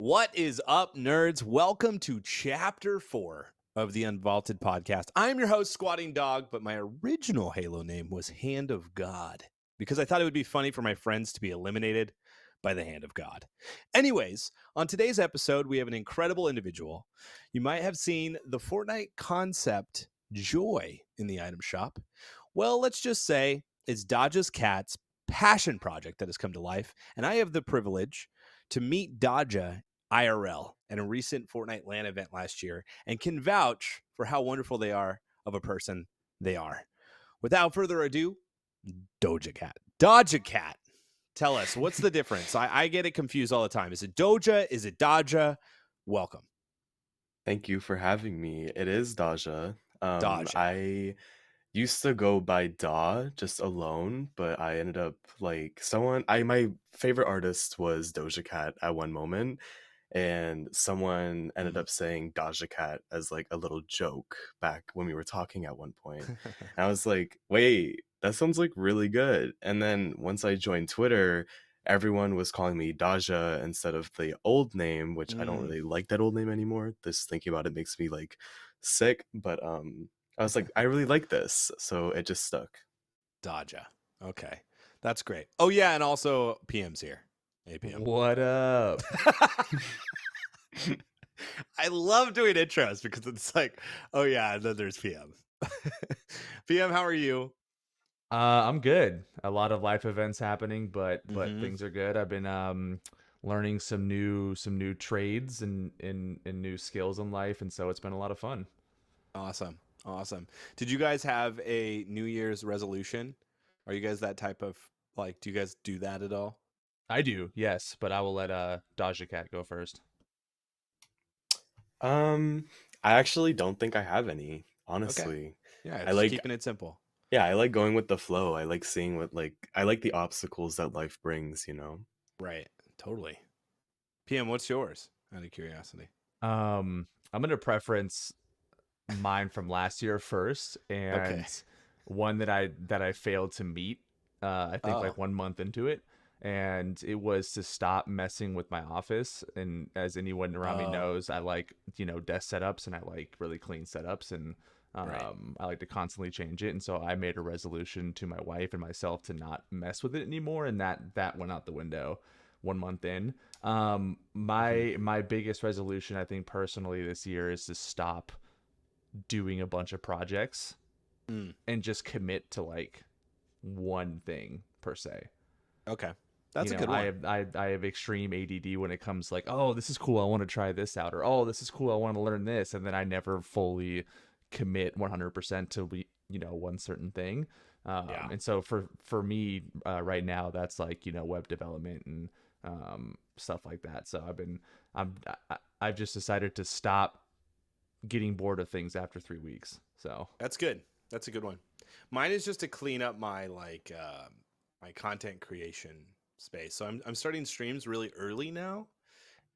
What is up, nerds? Welcome to Chapter 4 of the Unvaulted Podcast. I'm your host, Squatting Dog, but my original Halo name was Hand of God because I thought it would be funny for my friends to be eliminated by the Hand of God. Anyways, on today's episode, we have an incredible individual. You might have seen the Fortnite concept Joy in the item shop. Well, let's just say it's DahjaCat's passion project that has come to life, and I have the privilege to meet Daja IRL at a recent Fortnite LAN event last year and can vouch for how wonderful they are of a person they are. Without further ado, DahjaCat. DahjaCat, tell us, what's the difference? I get it confused all the time. Is it Doja? Is it Daja? Welcome. Thank you for having me. It is Daja. Daja. I used to go by Da just alone, but I ended up my favorite artist was Doja Cat at one moment, and someone ended up saying Doja Cat as like a little joke back when we were talking at one point. And I was like, wait, that sounds like really good. And then once I joined Twitter, everyone was calling me Daja instead of the old name, which I don't really like that old name anymore. Just thinking about it makes me like sick. But I was like, I really like this, so it just stuck. Daja. Okay, that's great. Oh yeah, and also PM's here. Hey, PM. What up? I love doing intros because it's like, oh yeah, and then there's PM. PM, how are you? I'm good. A lot of life events happening, but Mhm. things are good. I've been learning some new trades and new skills in life, and so it's been a lot of fun. Awesome. Did you guys have a New Year's resolution? Are you guys that type of, like, do you guys do that at all? I do, yes, but I will let DahjaCat go first. I actually don't think I have any, honestly. Yeah, I it's like keeping it simple. Yeah, I like going with the flow. I like seeing I like the obstacles that life brings, you know. Right. Totally. PM, what's yours? Out of curiosity. I'm gonna preference mine from last year first, and one that I failed to meet. I think like 1 month into it, and it was to stop messing with my office. And as anyone around me knows, I like desk setups, and I like really clean setups, and I like to constantly change it. And so I made a resolution to my wife and myself to not mess with it anymore, and that went out the window 1 month in. My biggest resolution, I think personally this year, is to stop doing a bunch of projects and just commit to like one thing per se. Okay. That's a good one. I have extreme ADD when it comes like, oh, this is cool, I want to try this out, or oh, this is cool, I want to learn this, and then I never fully commit 100% to one certain thing. And so for me right now, that's like web development and stuff like that. So I've just decided to stop getting bored of things after 3 weeks. So that's good. That's a good one. Mine is just to clean up my my content creation space. So I'm starting streams really early now,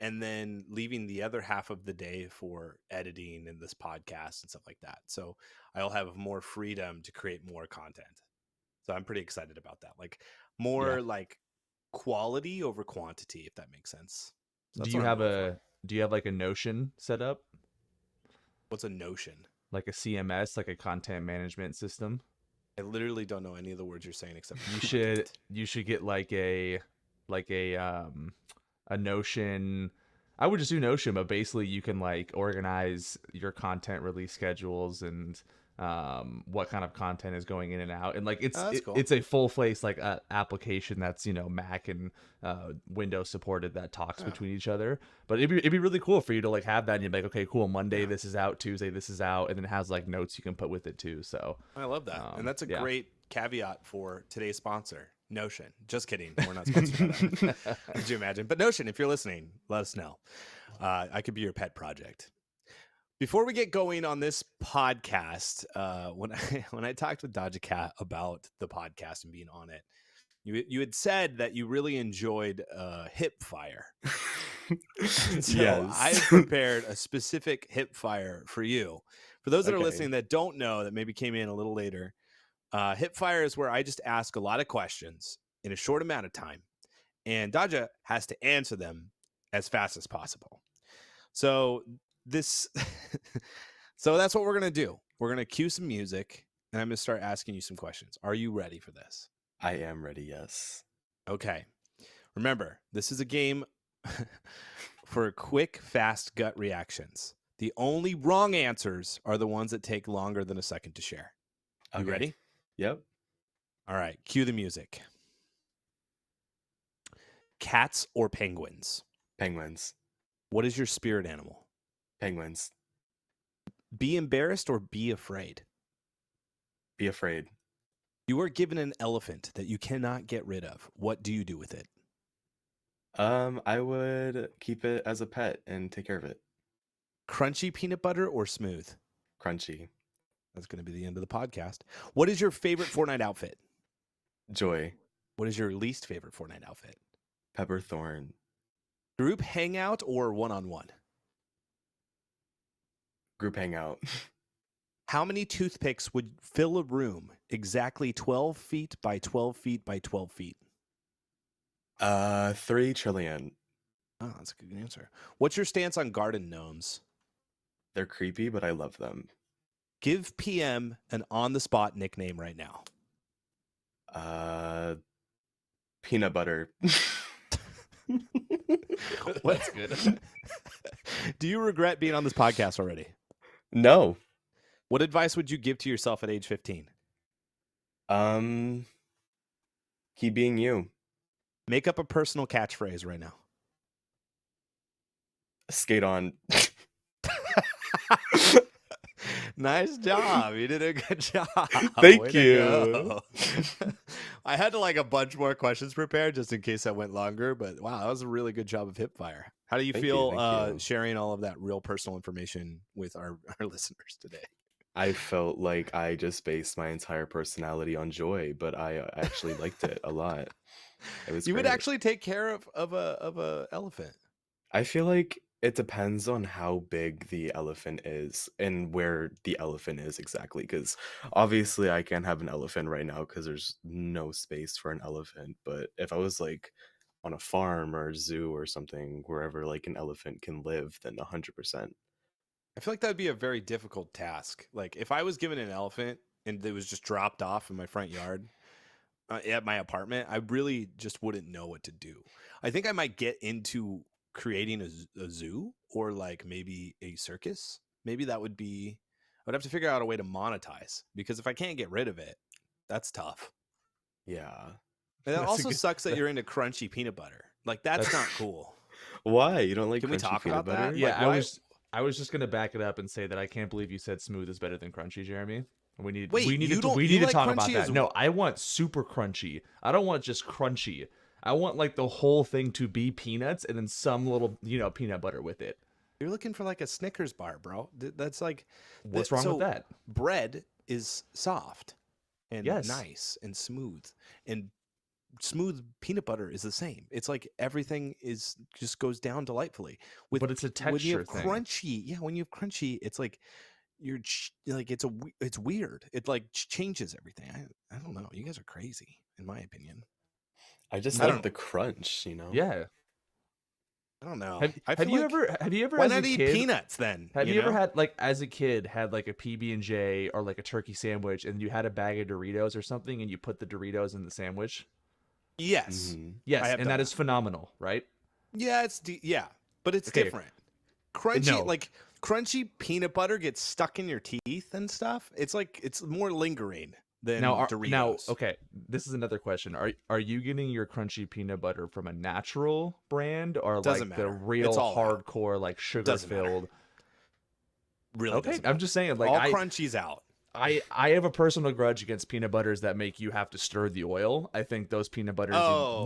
and then leaving the other half of the day for editing and this podcast and stuff like that. So I'll have more freedom to create more content. So I'm pretty excited about that. Like more like quality over quantity, if that makes sense. So do you have like a Notion set up? What's a Notion? Like a CMS, like a content management system? I literally don't know any of the words you're saying except you should get like a Notion. I would just do Notion, but basically you can like organize your content release schedules and what kind of content is going in and out, and like cool. It's a full face like application that's Mac and Windows supported that talks between each other. But it'd be really cool for you to like have that and you're like, okay, cool, Monday this is out, Tuesday this is out, and then it has like notes you can put with it too. So I love that. And that's a great caveat for today's sponsor, Notion. Just kidding, we're not sponsored by them. Could you imagine? But Notion, if you're listening, let us know. I could be your pet project. Before we get going on this podcast, when I talked with DahjaCat about the podcast and being on it, you had said that you really enjoyed hip fire. So Yes. I've prepared a specific hip fire for you. For those that are listening that don't know, that maybe came in a little later, hip fire is where I just ask a lot of questions in a short amount of time, and Daja has to answer them as fast as possible. So this, so that's what we're going to do. We're going to cue some music and I'm going to start asking you some questions. Are you ready for this? I am ready, yes. Okay. Remember, this is a game for quick, fast gut reactions. The only wrong answers are the ones that take longer than a second to share. You Okay. ready? Yep. All right. Cue the music. Cats or penguins? Penguins. What is your spirit animal? Penguins. Be embarrassed or be afraid? Be afraid. You are given an elephant that you cannot get rid of. What do you do with it? I would keep it as a pet and take care of it. Crunchy peanut butter or smooth? Crunchy. That's going to be the end of the podcast. What is your favorite Fortnite outfit? Joy. What is your least favorite Fortnite outfit? Pepperthorn. Group hangout or one-on-one? Group hangout. How many toothpicks would fill a room exactly 12 feet by 12 feet by 12 feet? 3 trillion. Oh, that's a good answer. What's your stance on garden gnomes? They're creepy, but I love them. Give PM an on-the-spot nickname right now. Peanut butter. What's good? Do you regret being on this podcast already? No. What advice would you give to yourself at age 15? Keep being you. Make up a personal catchphrase right now. Skate on. Nice job. You did a good job. Thank Way to you. go. I had a bunch more questions prepared just in case that went longer, but wow, that was a really good job of hip fire. How do you Thank feel you. sharing all of that real personal information with our listeners today? I felt like I just based my entire personality on joy, but I actually liked it a lot. It was You would great. actually take care of a elephant. I feel like it depends on how big the elephant is and where the elephant is exactly. Because obviously, I can't have an elephant right now because there's no space for an elephant. But if I was like on a farm or a zoo or something, wherever like an elephant can live, then 100%. I feel like that would be a very difficult task. Like if I was given an elephant and it was just dropped off in my front yard at my apartment, I really just wouldn't know what to do. I think I might get into creating a zoo or like maybe a circus. Maybe that would be, I'd have to figure out a way to monetize because if I can't get rid of it, that's tough. Yeah. And that That's a also good- sucks that you're into crunchy peanut butter. Like that's not cool. Why? You don't like Can we crunchy talk peanut about that? butter? Yeah, Like, why- I was just gonna back it up and say that I can't believe you said smooth is better than crunchy, Jeremy. We need Wait, we need you to don't- we you need to like talk about crunchy that. as No, well? I want super crunchy. I don't want just crunchy. I want like the whole thing to be peanuts and then some little peanut butter with it. You're looking for like a Snickers bar, bro. That's like What's wrong with that? Bread is soft and Yes. nice and smooth peanut butter is the same. It's like everything is just goes down delightfully. But it's a when you texture have thing. crunchy, when you have crunchy, it's like it's weird. It like changes everything. I don't know. You guys are crazy, in my opinion. I just I like don't- the crunch, you know? Yeah. I don't know. Have, I have feel you like- ever Why as a not eat kid peanuts then? have you ever know? had like as a kid had like a PB&J or like a turkey sandwich and you had a bag of Doritos or something and you put the Doritos in the sandwich? Yes. Mhm. Yes, have and done that is phenomenal, right? Yeah, but it's Okay. different. Crunchy, No. like crunchy peanut butter gets stuck in your teeth and stuff. It's like it's more lingering than Doritos. Okay, this is another question. Are you getting your crunchy peanut butter from a natural brand or Doesn't like the matter. real It's all out. hardcore like sugar Doesn't matter. filled? Really? Okay, doesn't I'm matter. just saying like all crunchy's out. I have a personal grudge against peanut butters that make you have to stir the oil. I think those peanut butters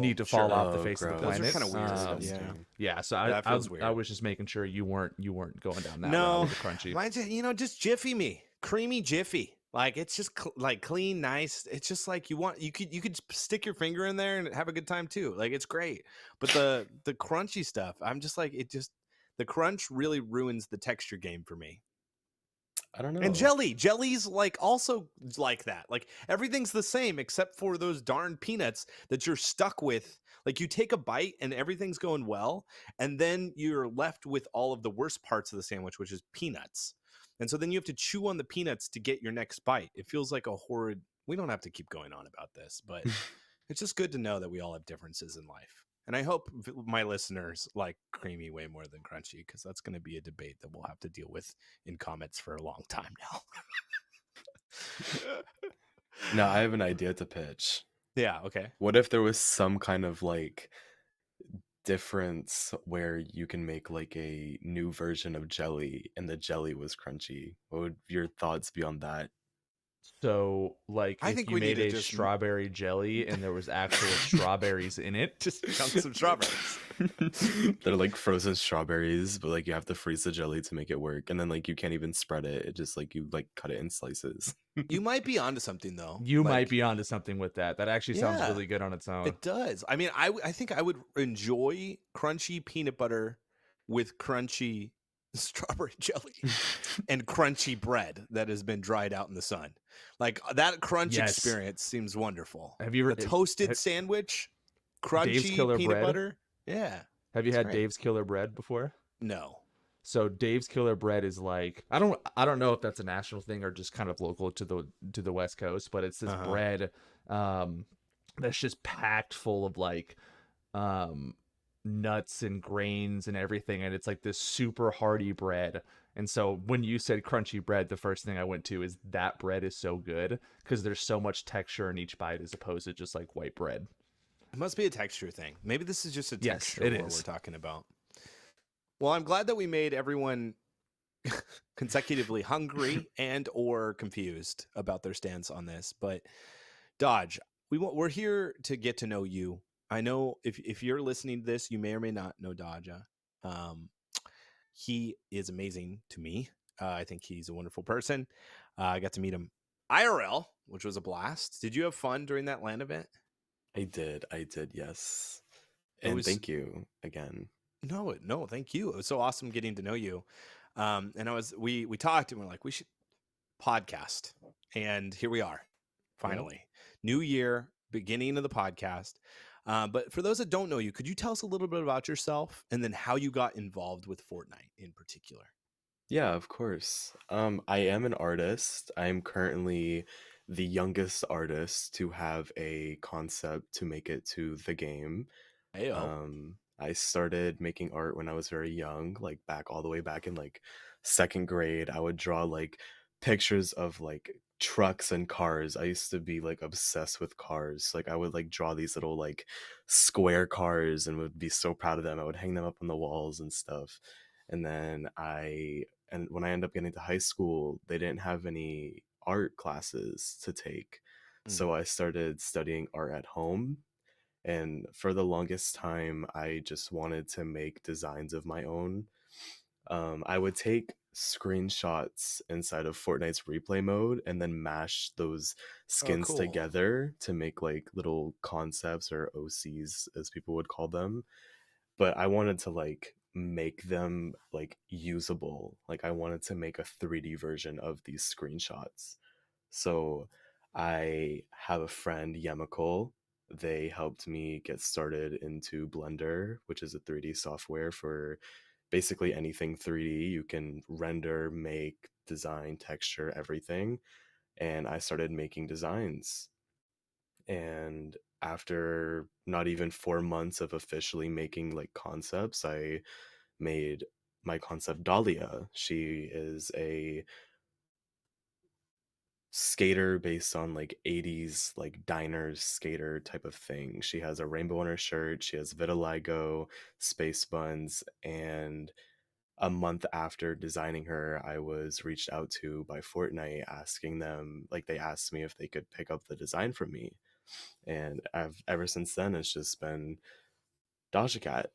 need to fall sure. off the Oh, face of the gross. planet. Those are kinda weird. Disgusting. Yeah, so That I feels weird. was just making sure you weren't going down that route No, with the crunchy. mine's just Jiffy me, creamy Jiffy. Like it's just like clean, nice. It's just like you could stick your finger in there and have a good time too. Like it's great. But the crunchy stuff, I'm just like the crunch really ruins the texture game for me. I don't know. And jelly's like also like that. Like everything's the same except for those darn peanuts that you're stuck with. Like you take a bite and everything's going well, and then you're left with all of the worst parts of the sandwich, which is peanuts. And so then you have to chew on the peanuts to get your next bite. It feels like a horrid. We don't have to keep going on about this, but it's just good to know that we all have differences in life. And I hope my listeners like creamy way more than crunchy, because that's going to be a debate that we'll have to deal with in comments for a long time now. No, I have an idea to pitch. Yeah, okay. What if there was some kind of like difference where you can make like a new version of jelly and the jelly was crunchy? What would your thoughts be on that? So, like, I if think you we need made to a just strawberry jelly and there was actual strawberries in it, just chunks of strawberries. They're like frozen strawberries, but like you have to freeze the jelly to make it work, and then like you can't even spread it. It just like you like cut it in slices. You might be onto something though. you Like, might be onto something with that. That actually sounds Yeah. really good on its own. It does. I mean, I think I would enjoy crunchy peanut butter with crunchy strawberry jelly and crunchy bread that has been dried out in the sun. Like that crunch Yes. experience seems wonderful. Have you A toasted sandwich, crunchy Killer peanut bread? butter? Yeah. Have you That's had great. Dave's Killer Bread before? No. So Dave's Killer Bread is like I don't know if that's a national thing or just kind of local to the West Coast, but it's this bread that's just packed full of like nuts and grains and everything, and it's like this super hearty bread. And so when you said crunchy bread, the first thing I went to is that bread is so good because there's so much texture in each bite as opposed to just like white bread. It must be a texture thing. Maybe this is just a Yes, texture it war is. we're talking about. Well, I'm glad that we made everyone consecutively hungry and or confused about their stance on this. But Dodge, we're here to get to know you. I know if you're listening to this, you may or may not know Daja. He is amazing to me. I think he's a wonderful person. I got to meet him IRL, which was a blast. Did you have fun during that LAN event? I did, yes. It And was- thank you again. No, thank you. It was so awesome getting to know you. And we talked and we're like, we should podcast. And here we are, finally. New year, beginning of the podcast. But for those that don't know you, could you tell us a little bit about yourself and then how you got involved with Fortnite in particular? Yeah, of course. I am an artist. I am currently the youngest artist to have a concept to make it to the game. Heyo. I started making art when I was very young, like all the way back in like second grade. I would draw like pictures of like trucks and cars. I used to be like obsessed with cars. Like I would like draw these little like square cars and would be so proud of them. I would hang them up on the walls and stuff. And then when I ended up getting to high school, they didn't have any art classes to take. So I started studying art at home. And for the longest time, I just wanted to make designs of my own. I would take screenshots inside of Fortnite's replay mode and then mash those skins cool. together to make like little concepts or OCs, as people would call them. But I wanted to like make them like usable. Like I wanted to make a 3D version of these screenshots. So I have a friend, Yemikol. They helped me get started into Blender, which is a 3D software for basically anything 3D. You can render, make, design, texture, everything. And I started making designs. And after not even 4 months of officially making like concepts, I made my concept Dahlia. She is a skater based on like 80s like diners skater type of thing. She has a rainbow on her shirt, she has vitiligo, space buns, and a month after designing her, I was reached out to by Fortnite asking them, like they asked me if they could pick up the design from me. And ever since then it's just been DahjaCat.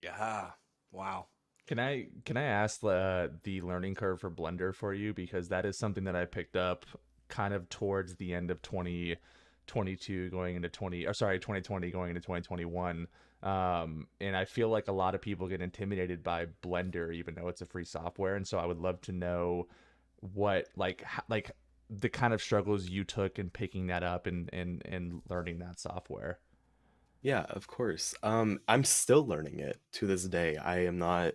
Yeah. Wow. Can I ask the learning curve for Blender for you, because that is something that I picked up kind of towards the end of 2022 going into 2020 going into 2021. And I feel like a lot of people get intimidated by Blender even though it's a free software, and so I would love to know what like the kind of struggles you took in picking that up and learning that software. Yeah, of course. I'm still learning it to this day. I am not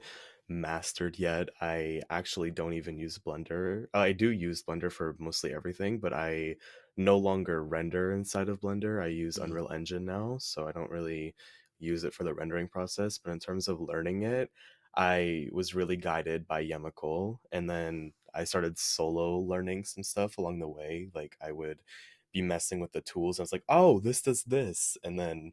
mastered yet. I actually don't even use Blender. I do use Blender for mostly everything, but I no longer render inside of Blender. I use Mm. Unreal Engine now, so I don't really use it for the rendering process. But in terms of learning it, I was really guided by Yemical, and then I started solo learning some stuff along the way. Like I would be messing with the tools. I was like, oh, this does this, and then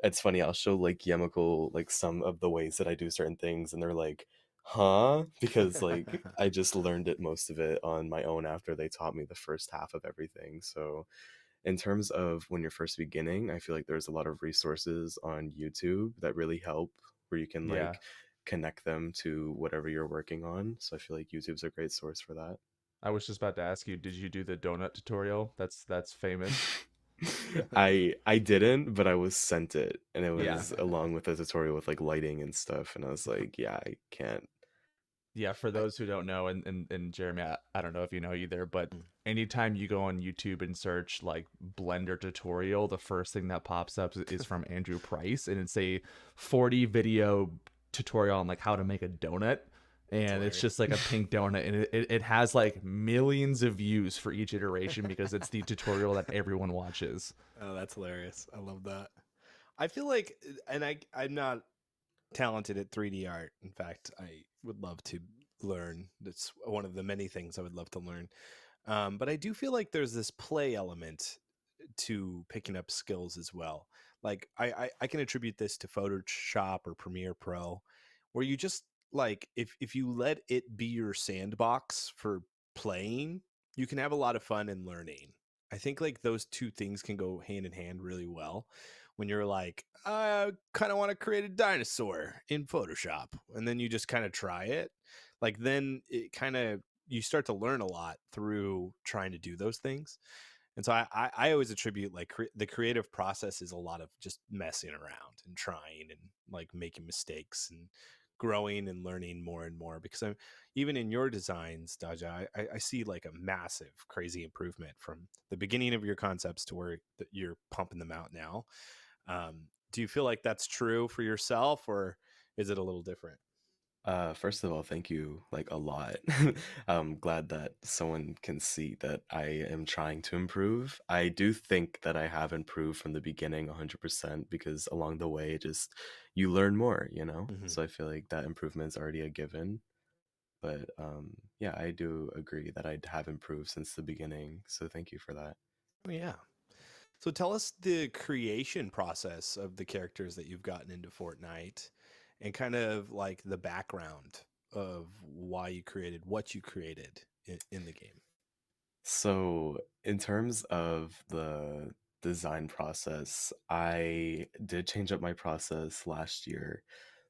it's funny, I'll show like Yemical like some of the ways that I do certain things and they're like, huh? Because like I just learned it most of it on my own after they taught me the first half of everything. So in terms of when you're first beginning, I feel like there's a lot of resources on YouTube that really help where you can Yeah. like connect them to whatever you're working on. So I feel like YouTube's a great source for that. I was just about to ask you, did you do the donut tutorial? That's famous. I didn't, but I was sent it, and it Yeah. was along with a tutorial with like lighting and stuff, and I was like, yeah, I can't. Yeah, for I- those who don't know, and Jeremy, I don't know if you know either, but Mm. anytime you go on YouTube and search like Blender tutorial, the first thing that pops up is from Andrew Price, and it's a 40 video tutorial on like how to make a donut. And it's hilarious. just like a pink donut, and it has like millions of views for each iteration because it's the tutorial that everyone watches. Oh, that's hilarious. I love that. I feel like, and I'm not talented at 3D art. In fact, I would love to learn. That's one of the many things I would love to learn. But I do feel like there's this play element to picking up skills as well. Like I can attribute this to Photoshop or Premiere Pro, where you just like if you let it be your sandbox for playing, you can have a lot of fun and learning. I think like those two things can go hand in hand really well. When you're like, I kind of want to create a dinosaur in Photoshop, and then you just kind of try it, like then it kind of you start to learn a lot through trying to do those things. And so I always attribute like the creative process is a lot of just messing around and trying and like making mistakes and growing and learning more and more. Because I'm even in your designs, Daja, I see like a massive, crazy improvement from the beginning of your concepts to where you're pumping them out now. Do you feel like that's true for yourself, or is it a little different? First of all, thank you like a lot. I'm glad that someone can see that I am trying to improve. I do think that I have improved from the beginning 100% because along the way, just you learn more, you know? Mm-hmm. So I feel like that improvement is already a given. But yeah, I do agree that I have improved since the beginning. So thank you for that. Oh, yeah. So tell us the creation process of the characters that you've gotten into Fortnite and kind of like the background of why you created what you created in the game. So, in terms of the design process, I did change up my process last year,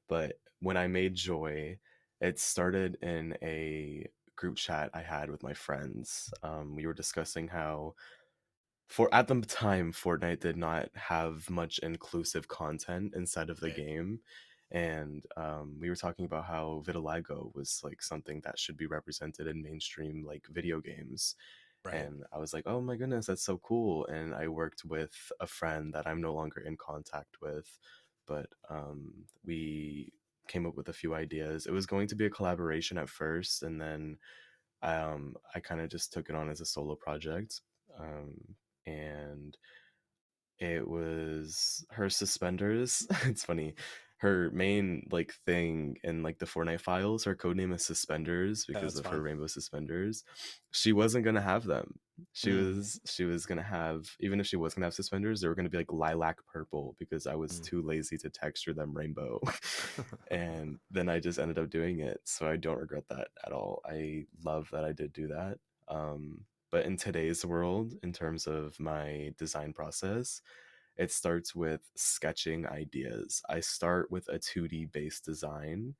but when I made Joy, it started in a group chat I had with my friends. We were discussing how, for at the time, Fortnite did not have much inclusive content inside of the Right. game. And we were talking about how vitiligo was like something that should be represented in mainstream like video games, Right. and I was like, oh my goodness, that's so cool. And I worked with a friend that I'm no longer in contact with, but we came up with a few ideas. It was going to be a collaboration at first, and then I kind of just took it on as a solo project. And it was her suspenders. It's funny. Her main like thing in like the Fortnite files, her codename is Suspenders Yeah, because that's of her fun. rainbow suspenders. She wasn't gonna have them. She Mm. was gonna have, even if she was gonna have suspenders, they were gonna be like lilac purple because I was Mm. too lazy to texture them rainbow. And then I just ended up doing it. So I don't regret that at all. I love that I did do that. But in today's world, in terms of my design process, it starts with sketching ideas. I start with a 2D based design,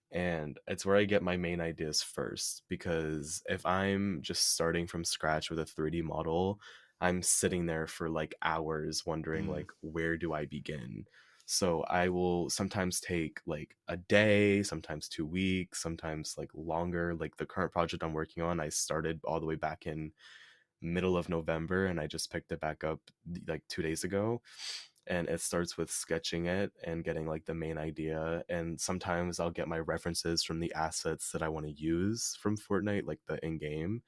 and it's where I get my main ideas first. Because if I'm just starting from scratch with a 3D model, I'm sitting there for like hours wondering Mm. like where do I begin? So I will sometimes take like a day, sometimes 2 weeks, sometimes like longer. Like the current project I'm working on, I started all the way back in middle of November and I just picked it back up like 2 days ago. And it starts with sketching it and getting like the main idea. And sometimes I'll get my references from the assets that I want to use from Fortnite, like the in game.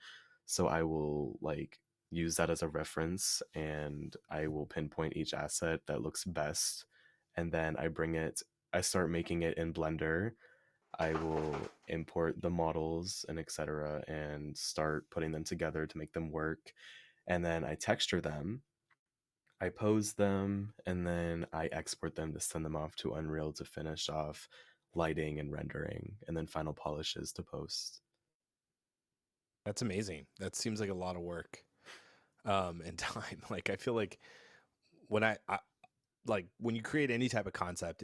So I will like use that as a reference and I will pinpoint each asset that looks best. And then I start making it in Blender. I will import the models and etc. and start putting them together to make them work. And then I texture them, I pose them, and then I export them to send them off to Unreal to finish off lighting and rendering, and then final polishes to post. That's amazing. That seems like a lot of work and time. Like I feel like when I like when you create any type of concept,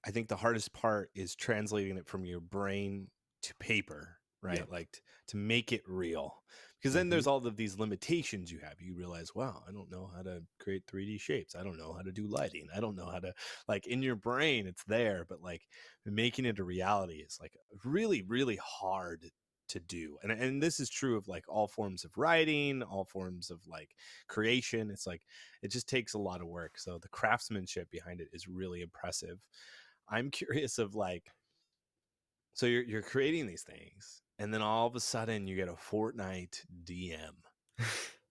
I think the hardest part is translating it from your brain to paper, right? Yep. Like to make it real. Because then Mm-hmm. there's all of these limitations you have. You realize, wow, I don't know how to create 3D shapes. I don't know how to do lighting. I don't know how to, like, in your brain, it's there, but like making it a reality is like really, really hard to do. And this is true of like all forms of writing, all forms of like creation. It's like it just takes a lot of work. So the craftsmanship behind it is really impressive. I'm curious of like, so you're creating these things and then all of a sudden you get a Fortnite DM.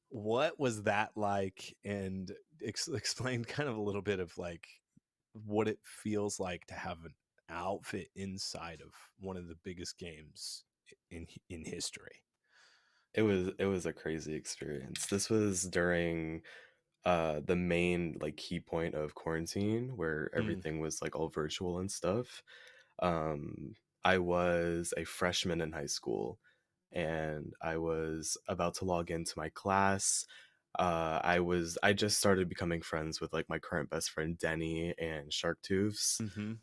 What was that like? And explain kind of a little bit of like what it feels like to have an outfit inside of one of the biggest games in history. It was a crazy experience. This was during the main like key point of quarantine where Mm. everything was like all virtual and stuff. Um I was a freshman in high school and I was about to log into my class. I just started becoming friends with like my current best friend Denny and Sharktooths. Mm-hmm.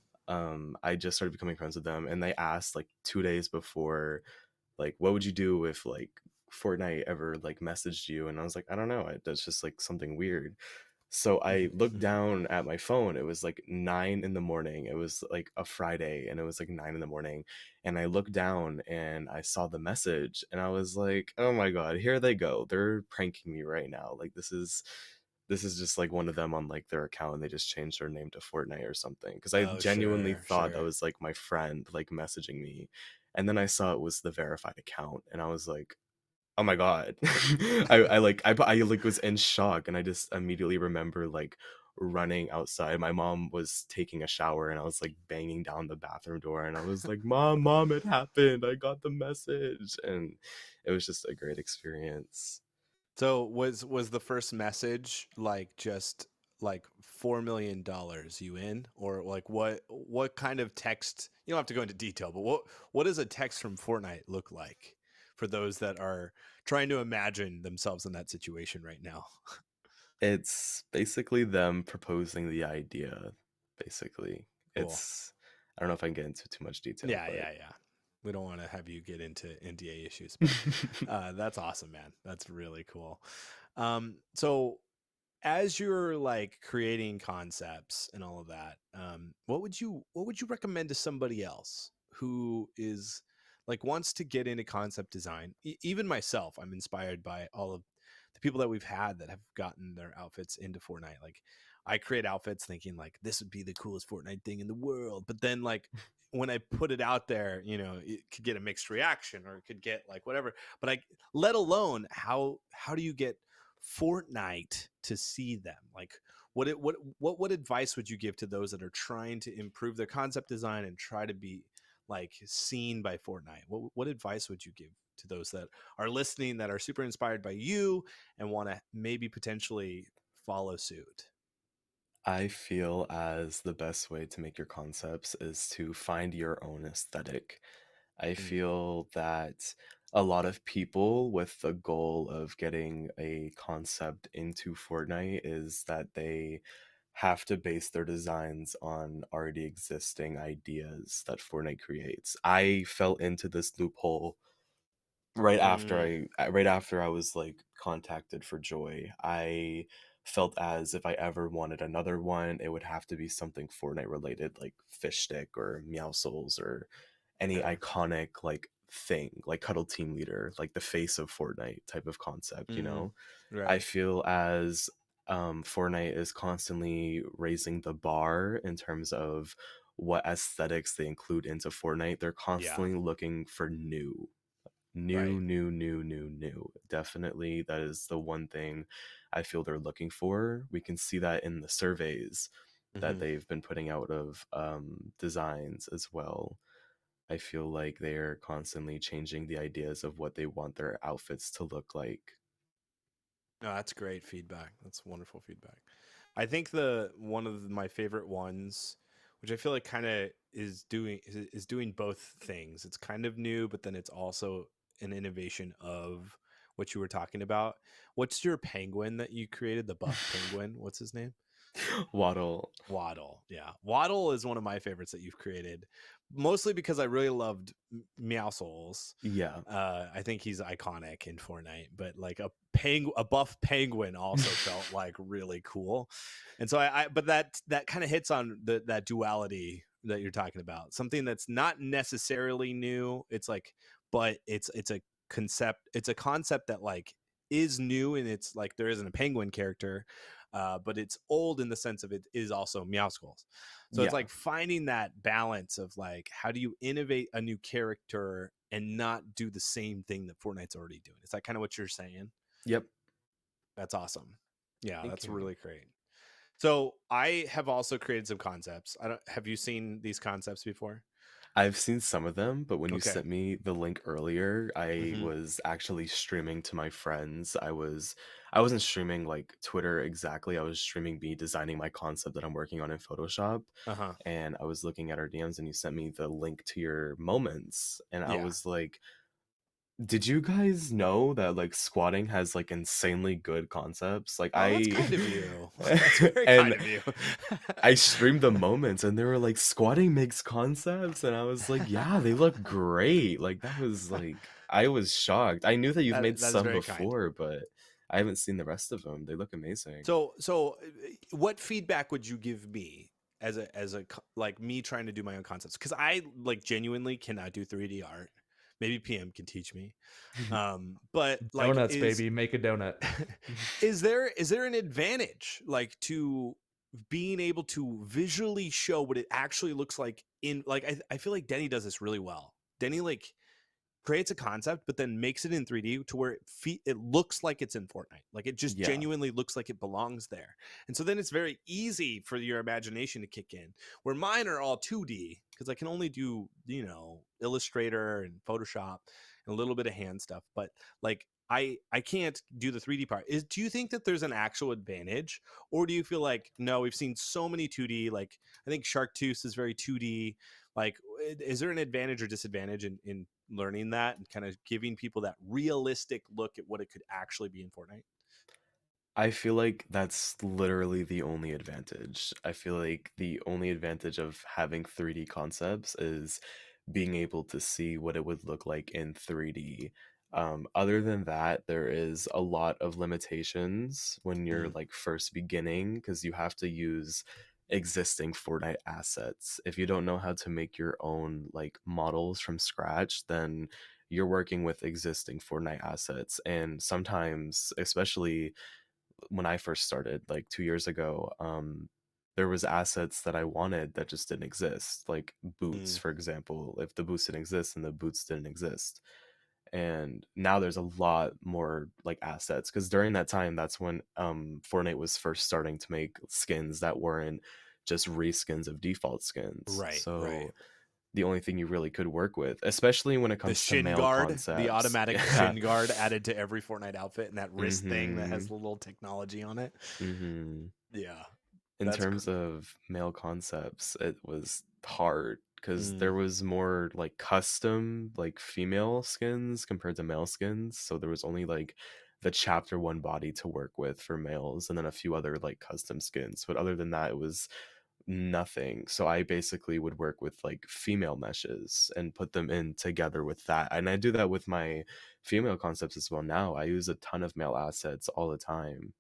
I just started becoming friends with them and they asked like 2 days before, like, what would you do if like Fortnite ever like messaged you? And I was like, I don't know, that's just like something weird. So I looked down at my phone. It was like 9 in the morning. It was like a Friday and it was like 9 in the morning. And I looked down and I saw the message and I was like, oh my God, here they go. They're pranking me right now. Like this is just like one of them on like their account and they just changed their name to Fortnite or something. Because I Oh, genuinely sure, thought that sure. was like my friend like messaging me. And then I saw it was the verified account and I was like, oh my God. I like was in shock and I just immediately remember like running outside. My mom was taking a shower and I was like banging down the bathroom door and I was like, mom, it happened. I got the message. And it was just a great experience. So was the first message like just like $4 million you in, or like what kind of text? You don't have to go into detail, but what does a text from Fortnite look like for those that are trying to imagine themselves in that situation right now? It's basically them proposing the idea, basically. Cool. I don't know if I can get into too much detail, Yeah, but yeah, yeah. We don't want to have you get into NDA issues, but that's awesome, man. That's really cool. So as you're like creating concepts and all of that, what would you recommend to somebody else who is like wants to get into concept design? Even myself, I'm inspired by all of the people that we've had that have gotten their outfits into Fortnite. Like I create outfits thinking like this would be the coolest Fortnite thing in the world, but then like when I put it out there, it could get a mixed reaction or it could get like whatever. But let alone how do you get Fortnite to see them? Like what advice would you give to those that are trying to improve their concept design and try to be like seen by Fortnite? What advice would you give to those that are listening that are super inspired by you and want to maybe potentially follow suit? I feel as the best way to make your concepts is to find your own aesthetic. I Mm. feel that a lot of people with the goal of getting a concept into Fortnite is that they have to base their designs on already existing ideas that Fortnite creates. I fell into this loophole right after I was like contacted for Joy, I felt as if I ever wanted another one, it would have to be something Fortnite related, like Fish Stick or Meow Souls or any Okay. iconic like thing, like Cuddle Team Leader, like the face of Fortnite type of concept, you know? I Right. feel as Fortnite is constantly raising the bar in terms of what aesthetics they include into Fortnite. They're Yeah. constantly looking for Right. new. Definitely, that is the one thing I feel they're looking for. We can see that in the surveys that Mm-hmm. they've been putting out of designs as well. I feel like they're constantly changing the ideas of what they want their outfits to look like. No, that's great feedback. That's wonderful feedback. I think the one of my favorite ones, which I feel like kind of is doing both things. It's kind of new, but then it's also an innovation of what you were talking about. What's your penguin that you created? The buff penguin. What's his name? Waddle. Waddle. Yeah. Waddle is one of my favorites that you've created, mostly because I really loved Meow Souls. Yeah. I think he's iconic in Fortnite, but like a buff penguin also felt like really cool. And so but that kind of hits on that duality that you're talking about. Something that's not necessarily new. It's like, but it's a concept that like is new, and it's like there isn't a penguin character, but it's old in the sense of it is also Meowskulls. So it's Yeah. like finding that balance of like, how do you innovate a new character and not do the same thing that Fortnite's already doing? Is that kind of what you're saying? Yep. That's awesome. Yeah, Thank that's you. really great. So I have also created some concepts. Have you seen these concepts before? I've seen some of them, but when you Okay. sent me the link earlier, I Mm-hmm. was actually streaming to my friends. I wasn't streaming like Twitter exactly. I was streaming me designing my concept that I'm working on in Photoshop. Uh-huh. And I was looking at our DMs and you sent me the link to your moments. And I Yeah. was like, did you guys know that like squatting has like insanely good concepts? Like Oh, that's I kind of you. That's very kind and of you. I streamed the moments and they were like squatting makes concepts and I was like, yeah, they look great. Like that was like I was shocked. I knew that you've made That is some very kind. before, but I haven't seen the rest of them. They look amazing. So, what feedback would you give me like me trying to do my own concepts? Because I like genuinely cannot do 3D art. Maybe PM can teach me. But like, Donuts, baby, make a donut. is there an advantage like to being able to visually show what it actually looks like in like I feel like Denny does this really well. Denny like creates a concept but then makes it in 3D to where it looks like it's in Fortnite. Like it just Yeah. genuinely looks like it belongs there. And so then it's very easy for your imagination to kick in. Where mine are all 2D because I can only do, Illustrator and Photoshop and a little bit of hand stuff, but like I can't do the 3D part. Do you think that there's an actual advantage, or do you feel like no, we've seen so many 2D, like I think Shark Tooth is very 2D. Like, is there an advantage or disadvantage in learning that and kind of giving people that realistic look at what it could actually be in Fortnite? I feel like that's literally the only advantage. I feel like the only advantage of having 3D concepts is being able to see what it would look like in 3D. Other than that, there is a lot of limitations when you're Mm, like first beginning because you have to use existing Fortnite assets. If you don't know how to make your own like models from scratch, then you're working with existing Fortnite assets. And sometimes, especially when I first started like 2 years ago, there was assets that I wanted that just didn't exist, like boots, mm, for example. If the boots didn't exist, then the boots didn't exist. And now there's a lot more like assets because during that time, that's when Fortnite was first starting to make skins that weren't just reskins of default skins. right, right. So the only thing you really could work with, especially when it The comes to shin male guard, the concepts. automatic Yeah. shin guard added to every Fortnite outfit, and that wrist thing that has Mm-hmm. the little technology on it. Mm-hmm. Yeah, In that's terms of male concepts, it was hard because mm, there was more like custom like female skins compared to male skins. So there was only like the chapter one body to work with for males and then a few other like custom skins. But other than that, it was nothing. So I basically would work with like female meshes and put them in together with that. And I do that with my female concepts as well now. I use a ton of male assets all the time.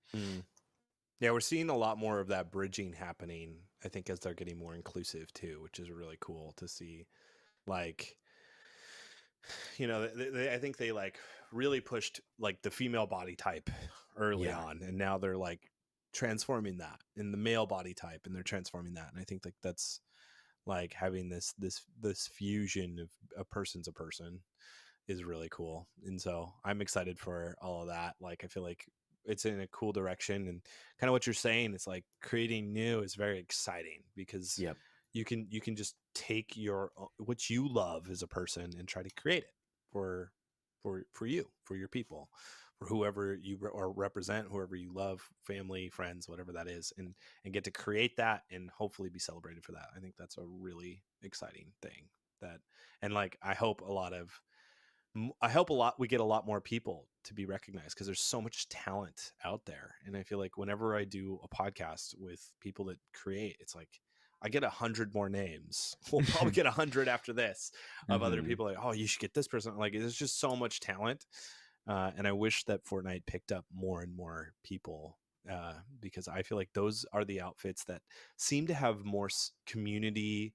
Yeah, we're seeing a lot more of that bridging happening, I think, as they're getting more inclusive too, which is really cool to see. Like, I think they like really pushed like the female body type early on, and now they're like transforming that in the male body type, and they're transforming that. And I think like that's like having this fusion of a person's a person is really cool. And so I'm excited for all of that. Like, I feel like it's in a cool direction, and kind of what you're saying, it's like creating new is very exciting because you can just take your what you love as a person and try to create it for you, for your people, for whoever you or represent, whoever you love, family, friends, whatever that is, and get to create that and hopefully be celebrated for that. I think that's a really exciting thing. That, and like I hope we get a lot more people to be recognized, because there's so much talent out there. And I feel like whenever I do a podcast with people that create, it's like I get 100 more names. We'll probably get 100 after this of other people like, oh, you should get this person. Like, there's just so much talent. And I wish that Fortnite picked up more and more people, because I feel like those are the outfits that seem to have more community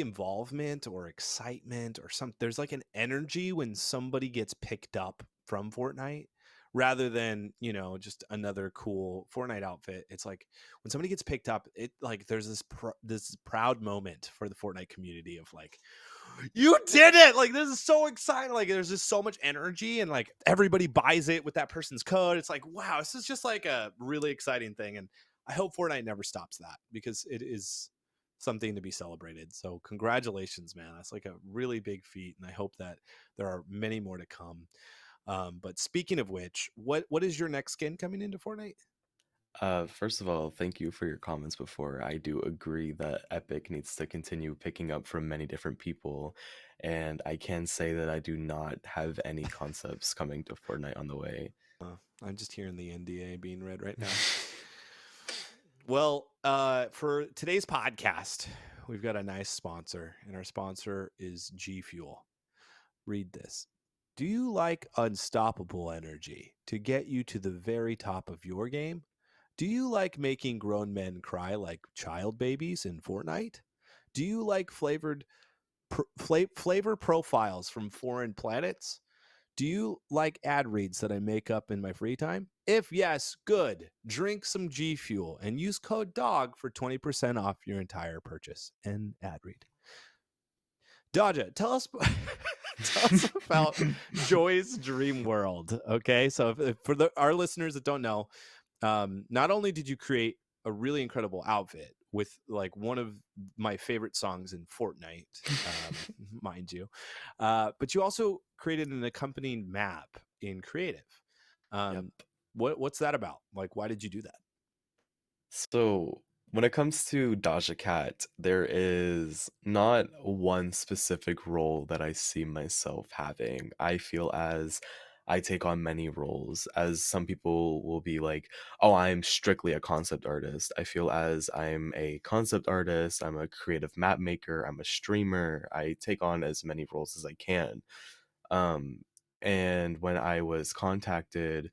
involvement or excitement or something. There's like an energy when somebody gets picked up from Fortnite, rather than, just another cool Fortnite outfit. It's like when somebody gets picked up, it like there's this proud moment for the Fortnite community of like, you did it! Like, this is so exciting. Like, there's just so much energy, and like everybody buys it with that person's code. It's like, wow, this is just like a really exciting thing. And I hope Fortnite never stops that, because it is something to be celebrated. So congratulations, man. That's like a really big feat, and I hope that there are many more to come. But speaking of which, what is your next skin coming into Fortnite? First of all, thank you for your comments before. I do agree that Epic needs to continue picking up from many different people, and I can say that I do not have any concepts coming to Fortnite on the way. I'm just hearing the NDA being read right now. Well, for today's podcast, we've got a nice sponsor, and our sponsor is G Fuel. Read this. Do you like unstoppable energy to get you to the very top of your game? Do you like making grown men cry like child babies in Fortnite? Do you like flavor profiles from foreign planets? Do you like ad reads that I make up in my free time? If yes, good. Drink some G Fuel and use code DOG for 20% off your entire purchase. And ad read. Daja, tell us about Joy's Dream World. Okay, so for our listeners that don't know, not only did you create a really incredible outfit with like one of my favorite songs in Fortnite, mind you, but you also created an accompanying map in Creative. What's that about? Like, why did you do that? So when it comes to DahjaCat, there is not one specific role that I see myself having. I feel as I take on many roles, as some people will be like, oh, I'm strictly a concept artist. I feel as I'm a concept artist, I'm a creative map maker, I'm a streamer. I take on as many roles as I can. And when I was contacted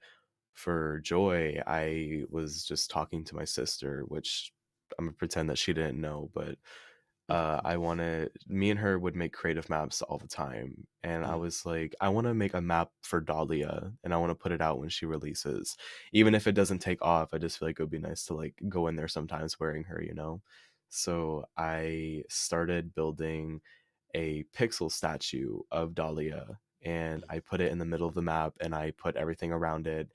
for Joy, I was just talking to my sister, which I'm gonna pretend that she didn't know, but me and her would make creative maps all the time. And I was like, I want to make a map for Dahlia, and I want to put it out when she releases. Even if it doesn't take off, I just feel like it would be nice to like go in there sometimes wearing her, you know? So I started building a pixel statue of Dahlia, and I put it in the middle of the map, and I put everything around it,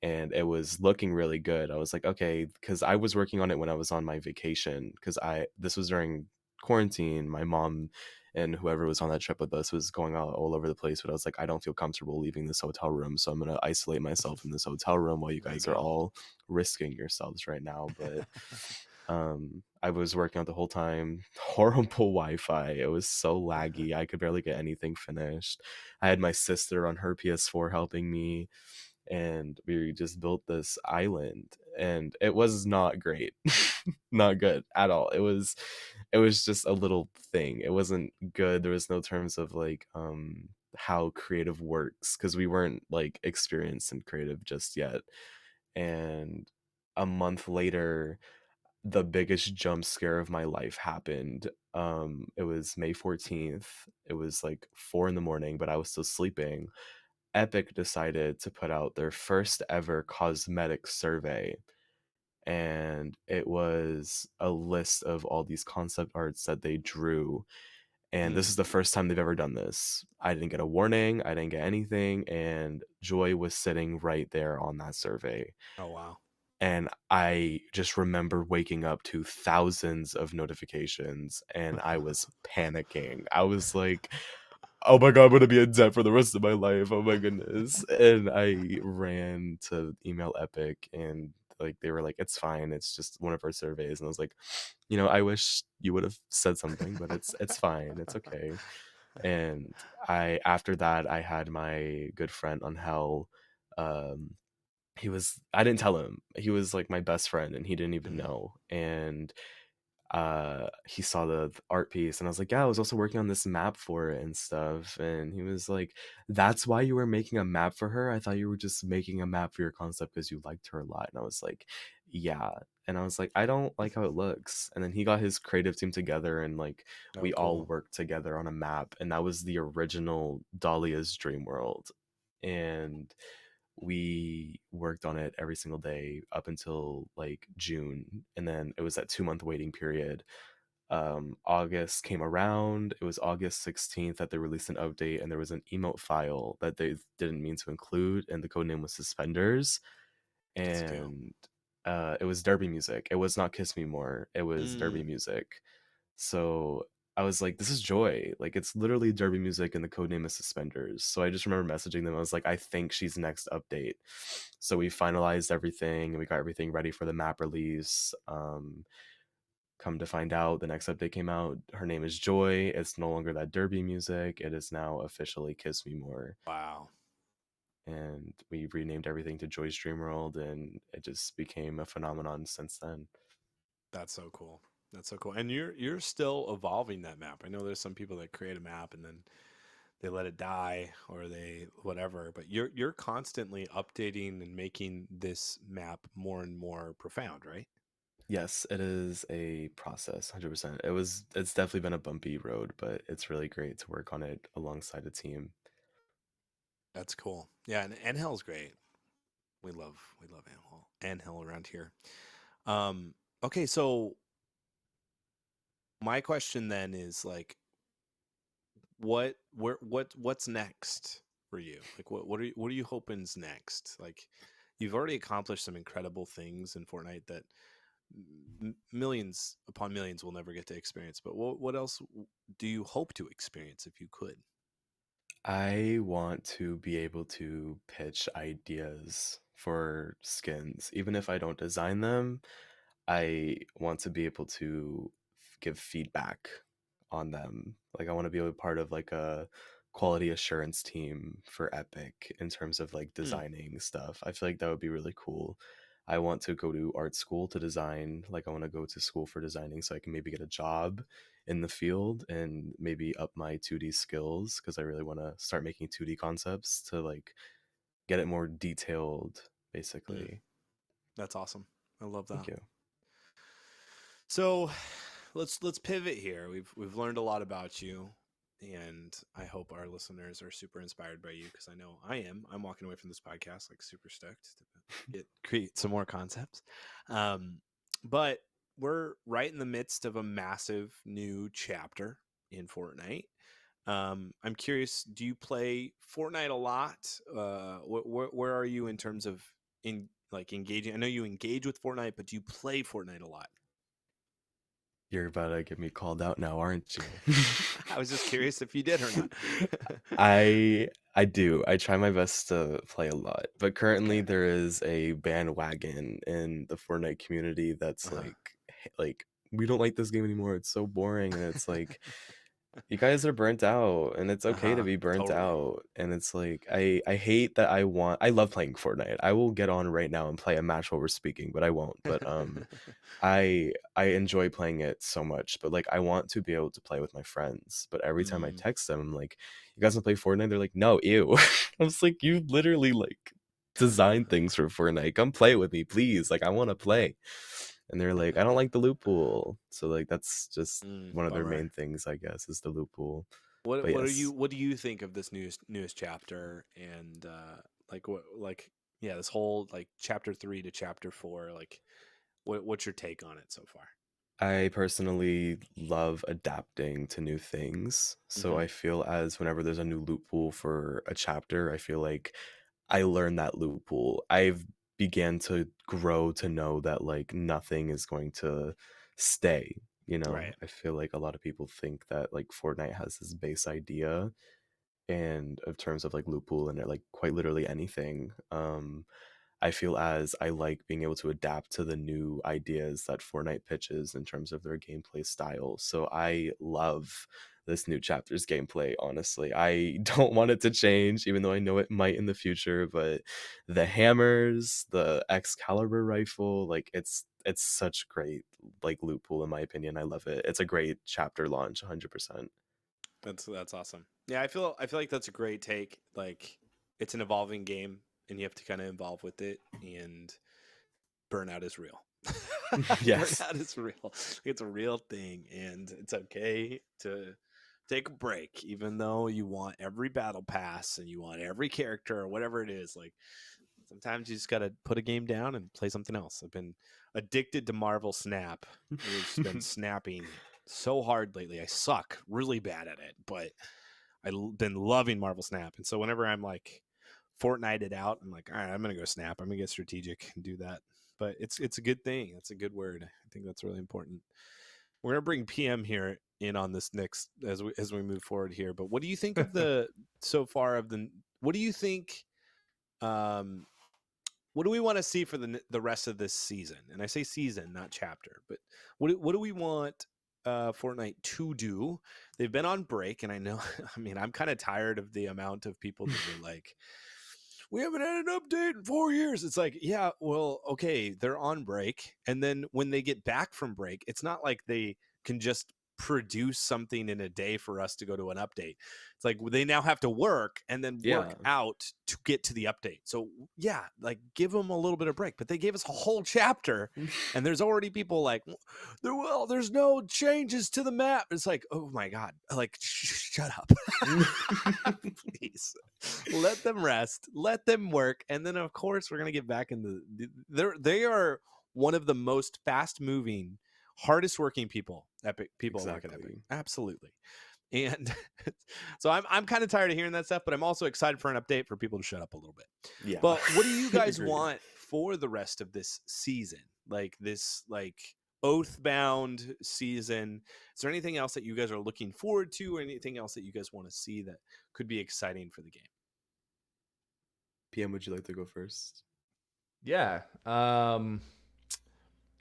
and it was looking really good. I was like, okay, because I was working on it when I was on my vacation, because this was during quarantine. My mom and whoever was on that trip with us was going out all over the place, but I was like, I don't feel comfortable leaving this hotel room, so I'm gonna isolate myself in this hotel room while you guys are all risking yourselves right now. But I was working out the whole time. Horrible Wi-Fi. It was so laggy. I could barely get anything finished. I had my sister on her PS4 helping me. and we just built this island, and it was not great. Not good at all. It was just a little thing. It wasn't good. There was no terms of like how creative works, because we weren't like experienced in creative just yet. And a month later, the biggest jump scare of my life happened. It was May 14th. It was like 4 in the morning, but I was still sleeping. Epic decided to put out their first ever cosmetic survey, and it was a list of all these concept arts that they drew. And this is the first time they've ever done this. I didn't get a warning, I didn't get anything, and Joy was sitting right there on that survey. Oh, wow. And I just remember waking up to thousands of notifications, and I was panicking. I was like, oh my God, I'm gonna be in debt for the rest of my life. Oh my goodness. And I ran to email Epic, and like they were like, it's fine, it's just one of our surveys. And I was like, I wish you would have said something, but it's fine, it's okay. And after that, I had my good friend on Hell. I didn't tell him. He was like my best friend, and he didn't even know. And he saw the art piece, and I was like, yeah, I was also working on this map for it and stuff. And he was like, that's why you were making a map for her? I thought you were just making a map for your concept because you liked her a lot. And I was like, yeah. And I was like, I don't like how it looks. And then he got his creative team together, and like we all worked together on a map, and that was the original Dahlia's dream world. And we worked on it every single day up until like June, and then it was that 2-month waiting period. August came around. It was August 16th that they released an update, and there was an emote file that they didn't mean to include, and the code name was Suspenders. And it was derby music. It was not Kiss Me More, it was derby music. So I was like, this is Joy. Like, it's literally derby music, and the code name is Suspenders. So I just remember messaging them. I was like, I think she's next update. So we finalized everything, and we got everything ready for the map release. Come to find out, the next update came out. Her name is Joy. It's no longer that derby music. It is now officially Kiss Me More. Wow. And we renamed everything to Joy's Dream World, and it just became a phenomenon since then. That's so cool. That's so cool. And you're still evolving that map. I know there's some people that create a map and then they let it die, or they whatever, but you're constantly updating and making this map more and more profound, right? Yes, it is a process, 100%. It's definitely been a bumpy road, but it's really great to work on it alongside a team. That's cool. Yeah, and Hell's great. We love Hell around here. Okay, so my question then is like, what's next for you? Like, what are you hoping's next? Like, you've already accomplished some incredible things in Fortnite that millions upon millions will never get to experience. But what else do you hope to experience if you could? I want to be able to pitch ideas for skins, even if I don't design them. I want to be able to give feedback on them. Like, I want to be a part of like a quality assurance team for Epic in terms of like designing stuff. I feel like that would be really cool. I want to go to art school to design. Like, I want to go to school for designing so I can maybe get a job in the field and maybe up my 2D skills, because I really want to start making 2D concepts to like get it more detailed, basically. That's awesome. I love that. Thank you. So let's pivot here. We've learned a lot about you, and I hope our listeners are super inspired by you, because I know I am. I'm walking away from this podcast like super stoked to create some more concepts. But we're right in the midst of a massive new chapter in Fortnite. I'm curious, do you play Fortnite a lot? Where are you in terms of engaging? I know you engage with Fortnite, but do you play Fortnite a lot? You're about to get me called out now, aren't you? I was just curious if you did or not. I do. I try my best to play a lot, but currently there is a bandwagon in the Fortnite community that's like we don't like this game anymore. It's so boring, and it's like You guys are burnt out, and it's okay to be burnt Totally. out. And it's like I hate that I love playing Fortnite. I will get on right now and play a match while we're speaking, but I won't. But I enjoy playing it so much, but like I want to be able to play with my friends. But every time I Mm, text them, I'm like, "You guys want to play Fortnite?" They're like, "No, ew." I was like, "You literally like design things for Fortnite. Come play with me, please. Like I want to play." And they're like, "I don't like the loot pool." So like that's just one of their bummer. main things, I guess, is the loot pool. What But what are you yes, what do you think of this newest chapter and like what like yeah, this whole like chapter 3 to chapter 4, like what's your take on it so far? I personally love adapting to new things. So Mhm. I feel as whenever there's a new loot pool for a chapter, I feel like I learn that loot pool. I've began to grow to know that like nothing is going to stay. You know, Right. I feel like a lot of people think that like Fortnite has this base idea and of terms of like loot pool and like quite literally anything. I feel as I like being able to adapt to the new ideas that Fortnite pitches in terms of their gameplay style. So I love this new chapter's gameplay, honestly. I don't want it to change, even though I know it might in the future, but the hammers, the Excalibur rifle, like it's such great like loot pool in my opinion. I love it. It's a great chapter launch, 100%. That's awesome. Yeah, I feel like that's a great take. Like it's an evolving game and you have to kind of evolve with it and burnout is real. Yes. Burnout is real. It's a real thing and it's okay to take a break even though you want every battle pass and you want every character or whatever it is. Like sometimes you just got to put a game down and play something else. I've been addicted to Marvel Snap. I've just been snapping so hard lately. I suck really bad at it, but I've been loving Marvel Snap. And so whenever I'm like Fortnite out, I'm like, all right, I'm gonna go snap. I'm gonna get strategic and do that. But it's a good thing. It's a good word. I think that's really important. We're gonna bring PM here in on this next as we move forward here. But what do you think of the so far of the? What do you think? Um, what do we want to see for the rest of this season? And I say season, not chapter. But what do we want Fortnite to do? They've been on break, and I know. I mean, I'm kind of tired of the amount of people that were like, "We haven't had an update in 4 years." It's like, yeah, well, okay, they're on break, and then when they get back from break, it's not like they can just produce something in a day for us to go to an update. It's like they now have to work and then work Yeah. out to get to the update. So yeah, like give them a little bit of break. But they gave us a whole chapter, and there's already people like, there's no changes to the map. It's like, oh my god, like shut up, please. Let them rest, let them work, and then of course we're gonna get back into they are one of the most fast moving, hardest working people that work at Epic. Exactly. Absolutely. And so I'm kind of tired of hearing that stuff, but I'm also excited for an update for people to shut up a little bit. Yeah. But what do you guys Agreed. want for the rest of this season? Like this Oathbound season. Is there anything else that you guys are looking forward to or anything else that you guys want to see that could be exciting for the game? PM, would you like to go first? Yeah.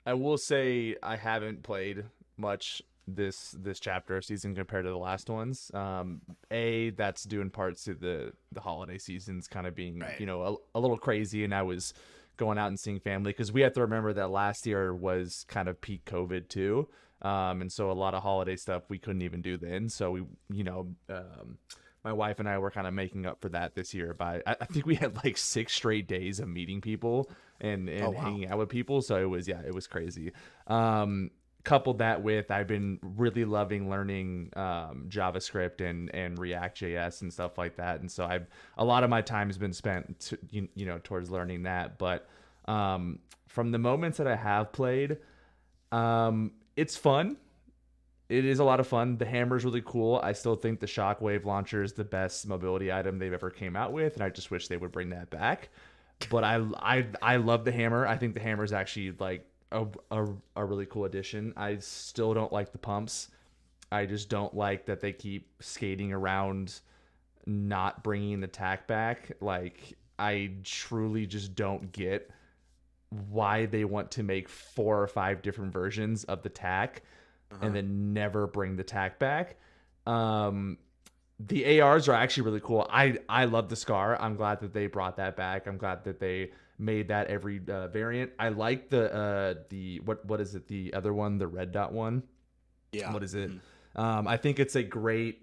I will say I haven't played much this chapter season compared to the last ones. That's due in parts to the holiday seasons kind of being Right. a little crazy, and I was going out and seeing family because we have to remember that last year was kind of peak COVID too. And so a lot of holiday stuff we couldn't even do then. So my wife and I were kind of making up for that this year by I think we had like 6 straight days of meeting people and Oh wow. hanging out with people. So it was crazy. Coupled that with I've been really loving learning JavaScript and React.js and stuff like that. And so a lot of my time has been spent towards learning that. But from the moments that I have played, it's fun. It is a lot of fun. The hammer is really cool. I still think the Shockwave launcher is the best mobility item they've ever came out with, and I just wish they would bring that back. But I love the hammer. I think the hammer is actually like a really cool addition. I still don't like the pumps. I just don't like that they keep skating around, not bringing the tack back. Like I truly just don't get why they want to make 4 or 5 different versions of the tack Uh-huh. and then never bring the tack back. The ARs are actually really cool. I love the Scar. I'm glad that they brought that back. I'm glad that they made that every variant. I like the what is it? The other one, the red dot one. Yeah. What is it? I think it's a great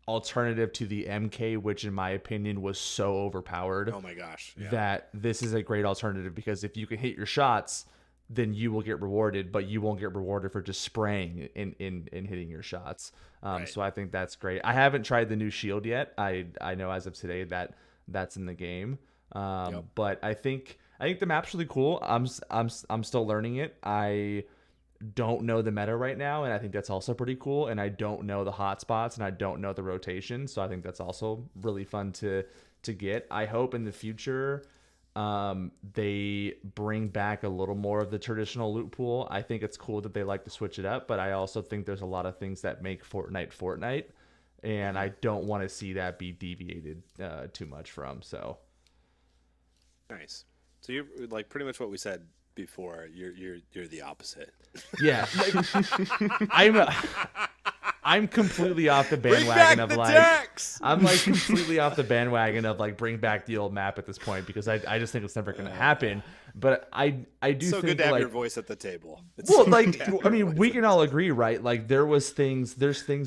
alternative to the MK, which in my opinion was so overpowered. Oh my gosh. Yeah. That this is a great alternative, because if you can hit your shots, then you will get rewarded, but you won't get rewarded for just spraying in hitting your shots. Right. So I think that's great. I haven't tried the new shield yet. I know as of today that that's in the game. But I think the map's really cool. I'm still learning it. I don't know the meta right now, and I think that's also pretty cool. And I don't know the hotspots, and I don't know the rotation, so I think that's also really fun to get. I hope in the future they bring back a little more of the traditional loot pool. I think it's cool that they like to switch it up, but I also think there's a lot of things that make Fortnite, and I don't want to see that be deviated too much from. So nice. So you're like pretty much what we said before. You're the opposite. Yeah, I'm completely off the bandwagon of like decks! I'm like completely off the bandwagon of like bring back the old map at this point, because I just think it's never going to happen. But I do so think good to have like, your voice at the table. Well, like I mean, we can all agree, right? Like there's things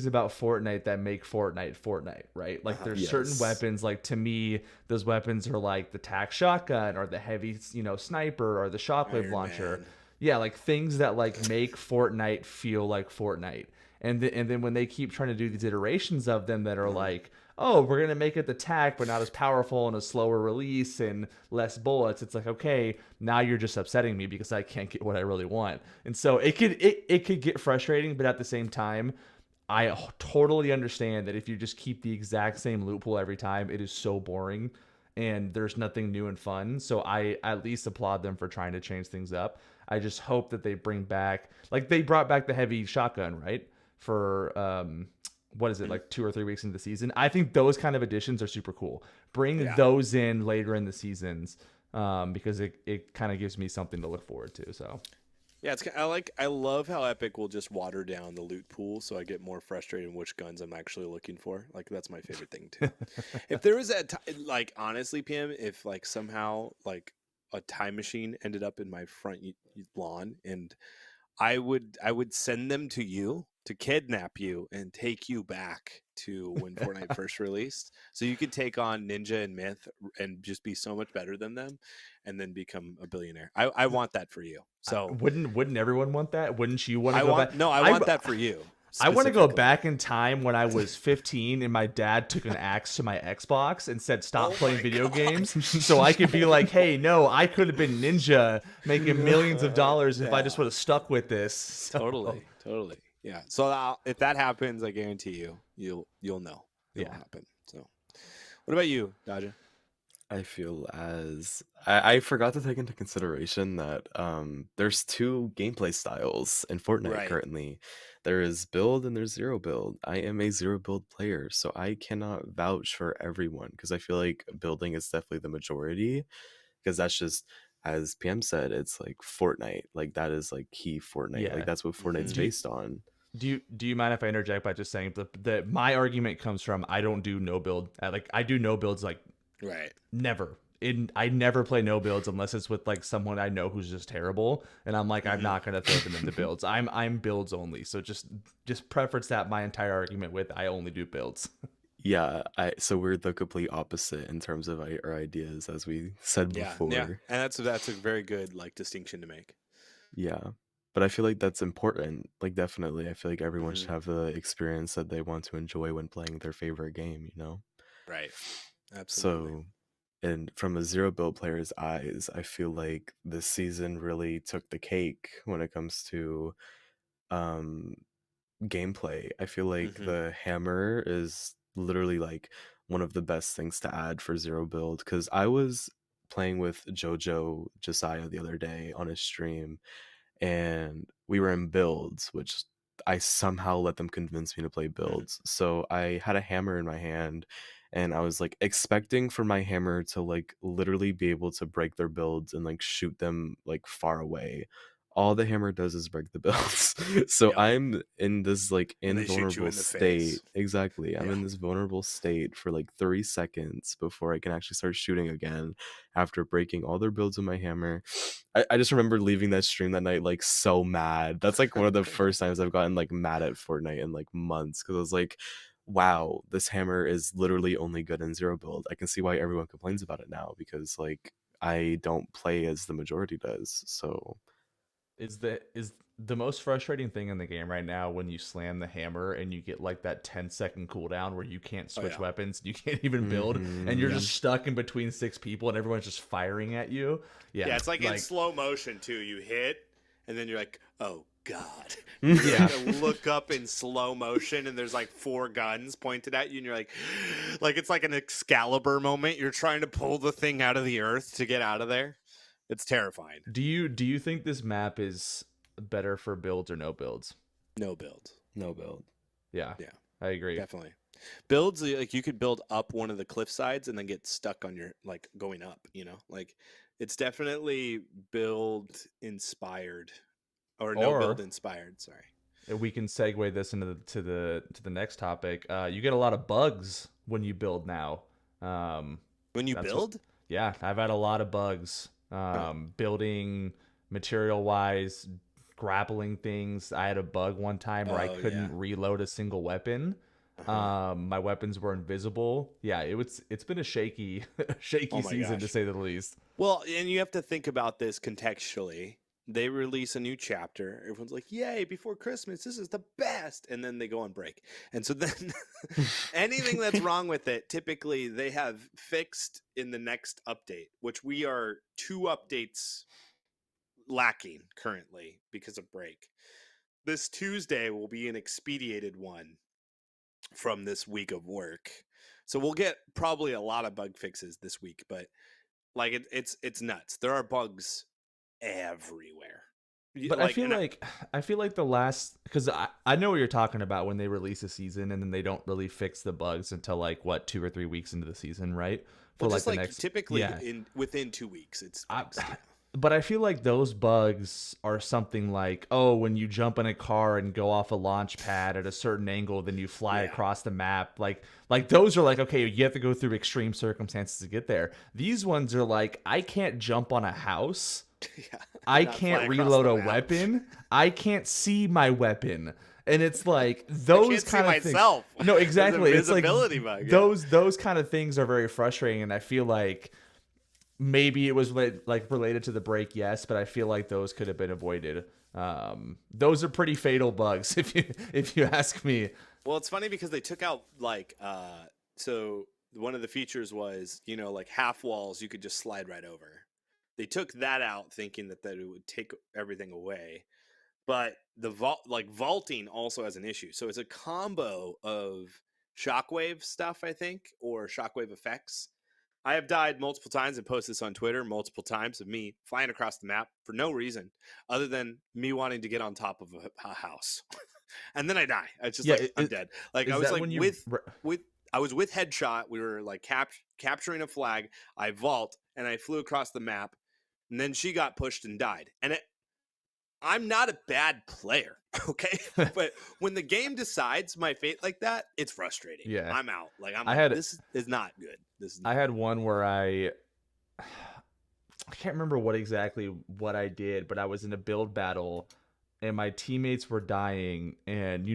about Fortnite that make Fortnite, right? Like there's certain weapons. Like to me, those weapons are like the tac shotgun or the heavy, sniper or the shockwave launcher. Man. Yeah, like things that like make Fortnite feel like Fortnite. And then when they keep trying to do these iterations of them that are like, oh, we're going to make it the tac, but not as powerful and a slower release and less bullets. It's like, okay, now you're just upsetting me because I can't get what I really want. And so it could get frustrating, but at the same time, I totally understand that if you just keep the exact same loot pool every time, it is so boring and there's nothing new and fun. So I at least applaud them for trying to change things up. I just hope that they bring back, like they brought back the heavy shotgun, right? For what is it, like 2 or 3 weeks into the season. I think those kind of additions are super cool. Bring those in later in the seasons, because it kind of gives me something to look forward to. So yeah, I love how Epic will just water down the loot pool, so I get more frustrated in which guns I'm actually looking for. Like that's my favorite thing too. If there was like honestly, PM, if like somehow like a time machine ended up in my front lawn and I would send them to you to kidnap you and take you back to when Fortnite first released, so you could take on Ninja and Myth and just be so much better than them, and then become a billionaire. I want that for you. So wouldn't everyone want that? Wouldn't you want to go back? No, I want that for you. I want to go back in time when I was 15 and my dad took an axe to my Xbox and said, stop playing video games. So I could be like, hey, no, I could have been Ninja making millions of dollars if I just would have stuck with this. So. Totally. Yeah. So if that happens, I guarantee you'll know it'll happen. So what about you, Daja? I feel I forgot to take into consideration that there's 2 gameplay styles in Fortnite currently. There is build and there's zero build. I am a zero build player, so I cannot vouch for everyone because I feel like building is definitely the majority, because that's just, as PM said, it's like Fortnite. Like that is like key Fortnite. Yeah. Like that's what Fortnite's based on. Do you mind if I interject by just saying that my argument comes from I don't do no build. I do no builds like never. I never play no builds unless it's with like someone I know who's just terrible, and I'm like I'm not gonna throw them into builds. I'm builds only. So just preference that my entire argument with I only do builds. Yeah, so we're the complete opposite in terms of our ideas, as we said before. Yeah, and that's a very good like distinction to make. Yeah, but I feel like that's important. Like definitely, I feel like everyone should have the experience that they want to enjoy when playing their favorite game. Right. Absolutely. So, and from a zero build player's eyes, I feel like this season really took the cake when it comes to gameplay. I feel like the hammer is literally like one of the best things to add for zero build, because I was playing with Josiah the other day on his stream, and we were in builds, which I somehow let them convince me to play builds. So I had a hammer in my hand, and I was like expecting for my hammer to like literally be able to break their builds and like shoot them like far away. all the hammer does is break the builds. So Yep. I'm in this like And they shoot you invulnerable in the state. face. Exactly. I'm Yeah. in this vulnerable state for like 3 seconds before I can actually start shooting again after breaking all their builds with my hammer. I just remember leaving that stream that night like so mad. That's like one of the first times I've gotten like mad at Fortnite in like months, because I was like, wow, this hammer is literally only good in 0 build. I can see why everyone complains about it now, because like I don't play as the majority does. So Is the most frustrating thing in the game right now when you slam the hammer and you get like that 10-second cooldown where you can't switch weapons, you can't even build, and you're just stuck in between 6 people and everyone's just firing at you. Yeah, it's like in slow motion too. You hit, and then you're like, oh god. Yeah. You look up in slow motion, and there's like 4 guns pointed at you, and you're like it's like an Excalibur moment. You're trying to pull the thing out of the earth to get out of there. It's terrifying. Do you think this map is better for builds or no builds? No build. no build. Yeah, I agree. Definitely. Builds, like you could build up one of the cliff sides and then get stuck on your like going up, like it's definitely build inspired or no build inspired, sorry. We can segue this into the next topic. You get a lot of bugs when you build now. When you build? Yeah, I've had a lot of bugs. Building material wise, grappling things. I had a bug one time where I couldn't reload a single weapon. My weapons were invisible. Yeah, it's been a shaky season to say the least. Well, and you have to think about this contextually. They release a new chapter. Everyone's like, yay, before Christmas, this is the best. And then they go on break. And so then anything that's wrong with it, typically they have fixed in the next update, which we are 2 updates lacking currently because of break. This Tuesday will be an expedited one from this week of work. So we'll get probably a lot of bug fixes this week, but like it's nuts. There are bugs everywhere. But I feel like the last, because I know what you're talking about when they release a season and then they don't really fix the bugs until like 2 or 3 weeks into the season, right? For well, just like the next, typically within 2 weeks it's but I feel like those bugs are something like, oh, when you jump in a car and go off a launch pad at a certain angle, then you fly across the map. Like those are like, okay, you have to go through extreme circumstances to get there. These ones are like, I can't jump on a house. I can't reload a weapon. I can't see my weapon. And it's like those kind of things. No, exactly. It's like bug, those kind of things are very frustrating, and I feel like maybe it was like related to the break, yes, but I feel like those could have been avoided. Those are pretty fatal bugs, if you ask me. Well, it's funny because they took out like so one of the features was like half walls you could just slide right over. They took that out thinking that it would take everything away. But the vaulting also has an issue. So it's a combo of shockwave stuff, I think, or shockwave effects. I have died multiple times and posted this on Twitter multiple times of me flying across the map for no reason other than me wanting to get on top of a house. And then I die. It's just I'm dead. Like I was like I was with Headshot. We were like capturing a flag. I vault and I flew across the map. And then she got pushed and died. And I'm not a bad player, okay? But when the game decides my fate like that, it's frustrating. Yeah, I'm out. Like this is not good. I had one where I can't remember what I did, but I was in a build battle and my teammates were dying, and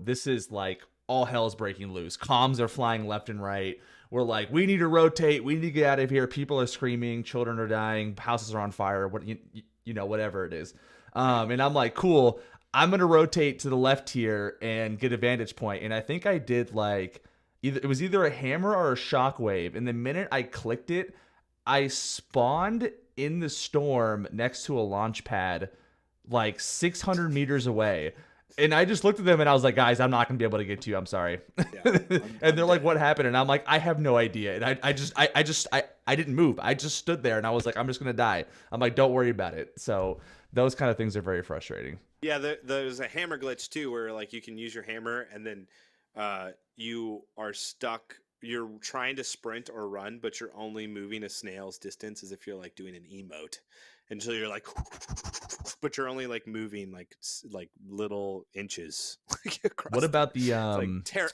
this is like all hell's breaking loose. Comms are flying left and right. We're like, we need to rotate. We need to get out of here. People are screaming. Children are dying. Houses are on fire. Whatever it is. And I'm like, cool. I'm going to rotate to the left here and get a vantage point. And I think I did like it was either a hammer or a shockwave. And the minute I clicked it, I spawned in the storm next to a launch pad like 600 meters away. And I just looked at them and I was like, guys, I'm not going to be able to get to you. I'm sorry. And they're like, what happened? And I'm like, I have no idea. And I didn't move. I just stood there and I was like, I'm just going to die. I'm like, don't worry about it. So those kind of things are very frustrating. Yeah. There's a hammer glitch too, where like you can use your hammer and then you are stuck. you're trying to sprint or run, but you're only moving a snail's distance, as if you're like doing an emote. And so you're like, but you're only like moving like little inches. What about the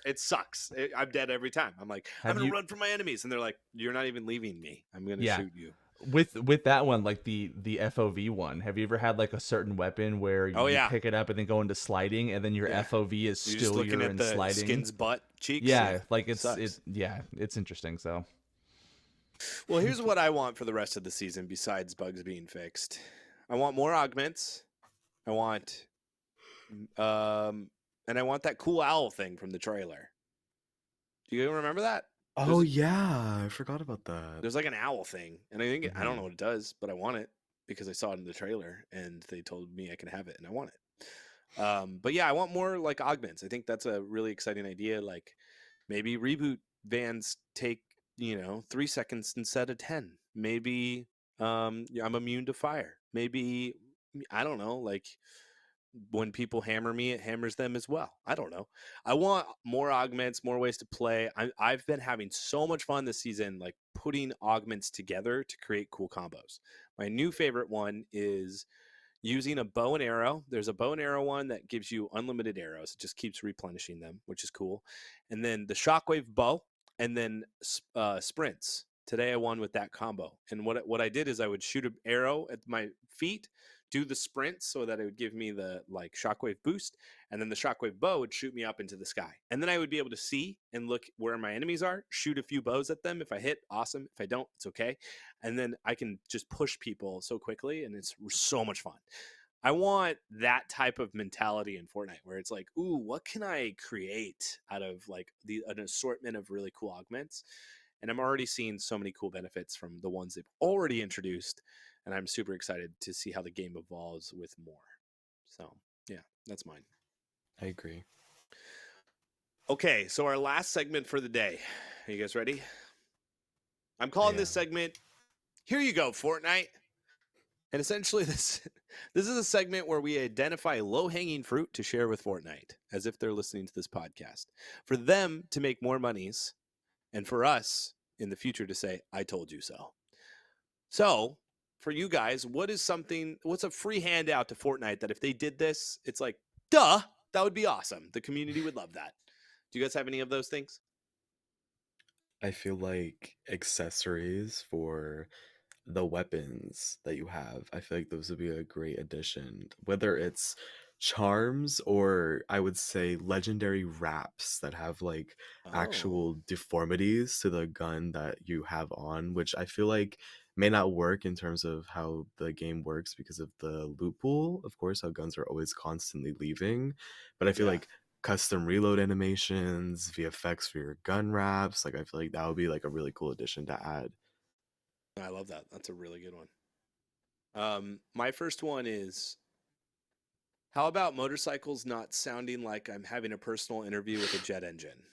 it sucks. I'm dead every time. I'm like, I'm gonna run from my enemies, and they're like, you're not even leaving me. I'm gonna shoot you. With that one, like the FOV one, have you ever had like a certain weapon where you pick it up and then go into sliding, and then your FOV is you're still looking at the sliding? Skin's butt cheeks. Yeah, like it's interesting. So, well, here's what I want for the rest of the season besides bugs being fixed. I want more augments. I want, and I want that cool owl thing from the trailer. Do you remember that? Oh yeah, I forgot about that. There's like an owl thing, and I think I don't know what it does, but I want it because I saw it in the trailer, and they told me I can have it, and I want it. But yeah, I want more like augments. I think that's a really exciting idea. Like maybe reboot vans take 3 seconds instead of 10. Maybe I'm immune to fire. Maybe I don't know. Like when people hammer me, it hammers them as well. I don't know. I want more augments, more ways to play. I've been having so much fun this season, like putting augments together to create cool combos. My new favorite one is using a bow and arrow. There's a bow and arrow one that gives you unlimited arrows. It just keeps replenishing them, which is cool. And then the shockwave bow, and then sprints. Today I won with that combo. And what I did is I would shoot an arrow at my feet, do the sprint so that it would give me the like shockwave boost, and then the shockwave bow would shoot me up into the sky. And then I would be able to see and look where my enemies are, shoot a few bows at them. If I hit, awesome. If I don't, it's okay. And then I can just push people so quickly, and it's so much fun. I want that type of mentality in Fortnite where it's like, ooh, what can I create out of like an assortment of really cool augments? And I'm already seeing so many cool benefits from the ones they've already introduced. And I'm super excited to see how the game evolves with more. So, yeah, that's mine. I agree. Okay, so our last segment for the day. Are you guys ready? I'm calling this segment, Here You Go, Fortnite. And essentially, this is a segment where we identify low-hanging fruit to share with Fortnite, as if they're listening to this podcast, for them to make more monies, and for us in the future to say, I told you so. So, for you guys, what's a free handout to Fortnite that if they did this, it's like, duh, that would be awesome. The community would love that. Do you guys have any of those things? I feel like accessories for the weapons that you have, I feel like those would be a great addition, whether it's charms or I would say legendary wraps that have like actual deformities to the gun that you have on, which I feel like may not work in terms of how the game works because of the loot pool, of course, how guns are always constantly leaving. But I feel like custom reload animations, VFX for your gun wraps, like I feel like that would be like a really cool addition to add. I love that. That's a really good one. My first one is, how about motorcycles not sounding like I'm having a personal interview with a jet engine?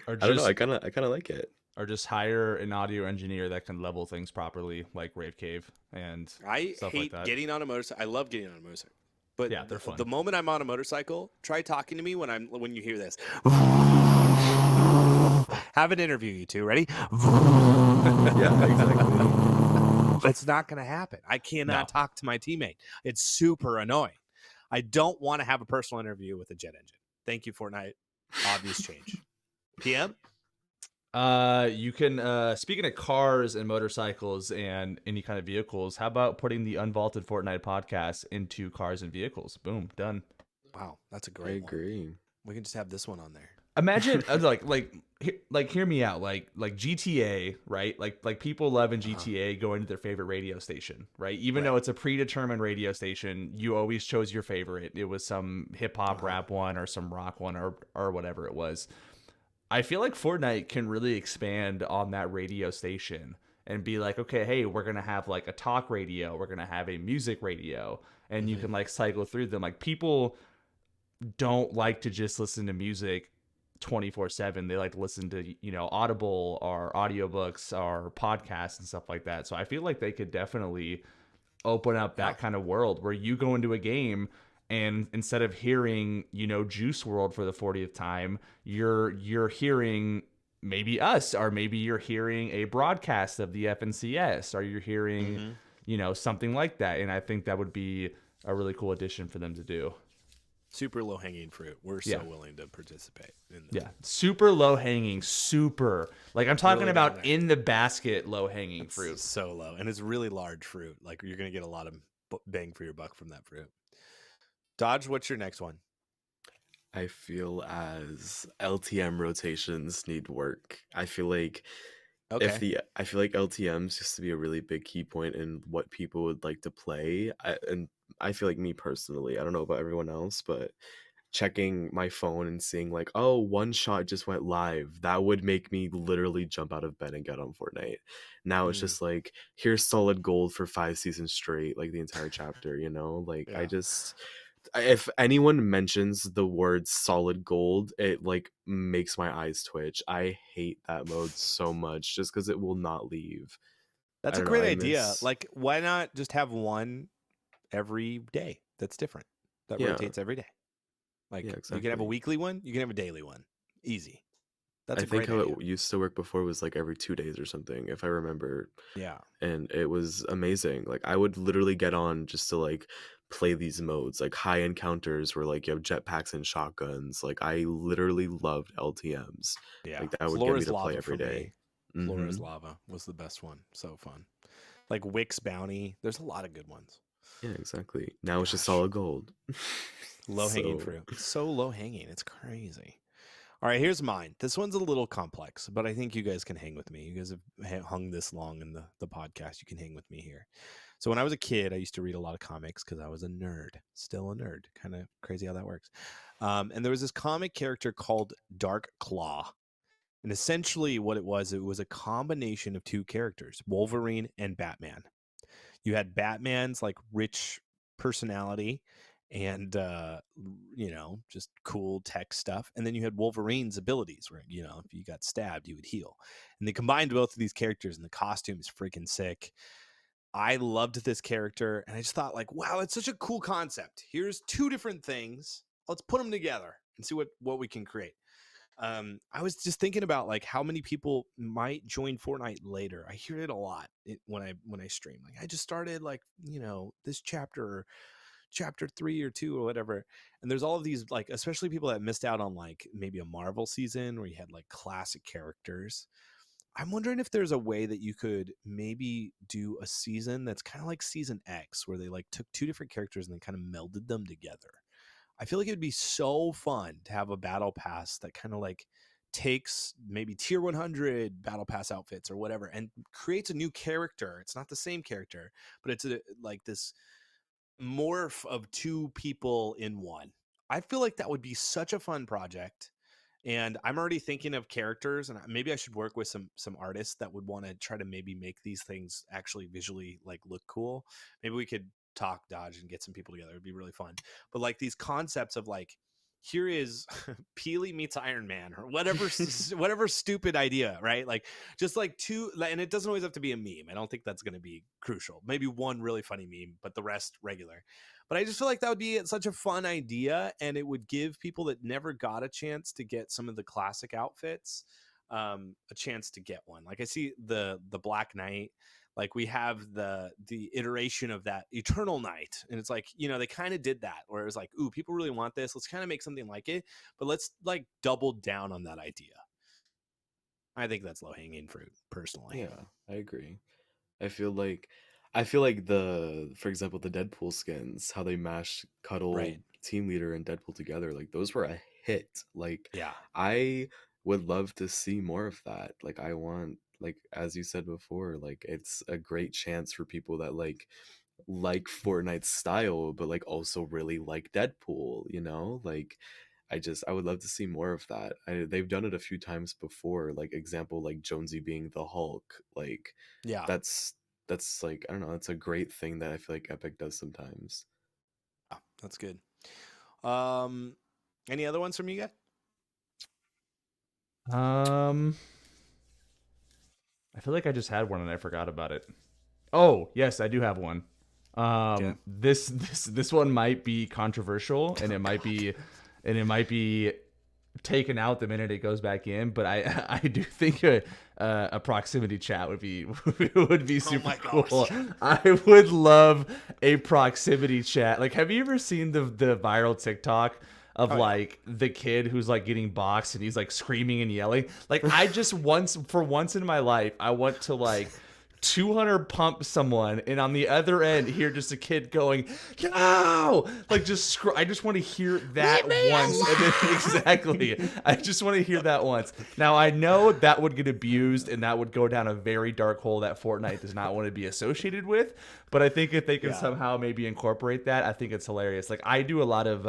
Or I don't know. I kind of like it. Or just hire an audio engineer that can level things properly, like Rave Cave and I stuff hate like that. getting on a motorcycle. I love getting on a motorcycle, but yeah, they're fun. The moment I'm on a motorcycle, try talking to me when you hear this. Have an interview, you two. Ready? Yeah, exactly. It's not going to happen. I cannot talk to my teammate. It's super annoying. I don't want to have a personal interview with a jet engine. Thank you, Fortnite. Obvious change. PM? You can, speaking of cars and motorcycles and any kind of vehicles, how about putting the Unvaulted Fortnite podcast into cars and vehicles? Boom, done. Wow, that's a great one. I agree. We can just have this one on there. Imagine like hear me out, like GTA, right? Like people love in GTA going to their favorite radio station, right? Even though it's a predetermined radio station, you always chose your favorite. It was some hip hop rap one or some rock one or whatever it was. I feel like Fortnite can really expand on that radio station and be like, okay, hey, we're going to have like a talk radio. We're going to have a music radio, and you can like cycle through them. Like people don't like to just listen to music 24/7. They like to listen to, Audible or audiobooks or podcasts and stuff like that. So I feel like they could definitely open up that kind of world where you go into a game and instead of hearing, Juice World for the 40th time, you're hearing maybe us, or maybe you're hearing a broadcast of the FNCS, or you're hearing, something like that. And I think that would be a really cool addition for them to do. Super low hanging fruit. We're so willing to participate in this. Yeah, super low hanging, super. Like I'm talking Really about in the basket low hanging fruit. So low, and it's really large fruit. Like you're gonna get a lot of bang for your buck from that fruit. Dodge, what's your next one? I feel as LTM rotations need work. I feel like LTMs used to be a really big key point in what people would like to play. And I feel like, me personally, I don't know about everyone else, but checking my phone and seeing like, oh, one shot just went live, that would make me literally jump out of bed and get on Fortnite. Now it's just like, here's solid gold for 5 seasons straight, like the entire chapter, like if anyone mentions the word solid gold, it like makes my eyes twitch. I hate that mode so much just because it will not leave. That's a great idea. Like, why not just have one every day that's different, that rotates every day? Like, exactly. You can have a weekly one, you can have a daily one. Easy. That's a great idea. I think how it used to work before was like every 2 days or something, if I remember. Yeah. And it was amazing. Like, I would literally get on just to like play these modes, like high encounters where like you have jetpacks and shotguns. Like, I literally loved LTMs. Yeah. Like, that would get me to play every day. Flora's Lava was the best one. So fun. Like Wick's Bounty. There's a lot of good ones. Yeah, exactly. Now it's just solid gold. Low hanging fruit. So low hanging. It's crazy. All right, here's mine. This one's a little complex, but I think you guys can hang with me. You guys have hung this long in the podcast. You can hang with me here. So when I was a kid, I used to read a lot of comics because I was a nerd. Still a nerd. Kind of crazy how that works. And there was this comic character called Dark Claw. And essentially what it was a combination of two characters, Wolverine and Batman. You had Batman's like rich personality and just cool tech stuff, and then you had Wolverine's abilities where if you got stabbed you would heal, and they combined both of these characters, and the costume is freaking sick. I loved this character, and I just thought like, wow, it's such a cool concept. Here's two different things, let's put them together and see what we can create. I was just thinking about like how many people might join Fortnite later. I hear it a lot when I stream. Like, I just started like this chapter 3 or 2 or whatever, and there's all of these, like, especially people that missed out on like maybe a Marvel season where you had like classic characters. I'm wondering if there's a way that you could maybe do a season that's kind of like Season X, where they like took two different characters and then kind of melded them together. I feel like it would be so fun to have a battle pass that kind of like takes maybe tier 100 battle pass outfits or whatever and creates a new character. It's not the same character, but it's like this morph of two people in one. I feel like that would be such a fun project. And I'm already thinking of characters, and maybe I should work with some artists that would want to try to maybe make these things actually visually like look cool. Maybe we could talk Dodge and get some people together. It'd be really fun. But like these concepts of like, here is Peely meets Iron Man or whatever, whatever stupid idea, right? Like just like two, and it doesn't always have to be a meme. I don't think that's going to be crucial. Maybe one really funny meme, but the rest regular. But I just feel like that would be such a fun idea, and it would give people that never got a chance to get some of the classic outfits a chance to get one. Like I see the Black Knight. Like we have the iteration of that Eternal Night, and it's like, they kind of did that where it was like, ooh, people really want this, let's kind of make something like it, but let's like double down on that idea. I think that's low hanging fruit personally. Yeah, I agree. I feel like for example, the Deadpool skins, how they mashed Cuddle, right, Team Leader, and Deadpool together, like those were a hit. Like, yeah, I would love to see more of that. Like, I want, like, as you said before, like it's a great chance for people that like Fortnite style, but like also really like Deadpool, like I would love to see more of that. They've done it a few times before, like example, like Jonesy being the Hulk. Like, yeah, that's like, I don't know, it's a great thing that I feel like Epic does sometimes. Oh, that's good. Any other ones from you guys? I feel like I just had one and I forgot about it. Oh, yes, I do have one. This one might be controversial, and it might be taken out the minute it goes back in. But I do think a proximity chat would be super cool. I would love a proximity chat. Like, have you ever seen the viral TikTok of like the kid who's like getting boxed and he's like screaming and yelling? Like, I just for once in my life, I want to like 200 pump someone, and on the other end hear just a kid going, no, like I just want to hear that once. And then, exactly, I just want to hear that once. Now I know that would get abused and that would go down a very dark hole that Fortnite does not want to be associated with, but I think if they can somehow maybe incorporate that, I think it's hilarious. Like, I do a lot of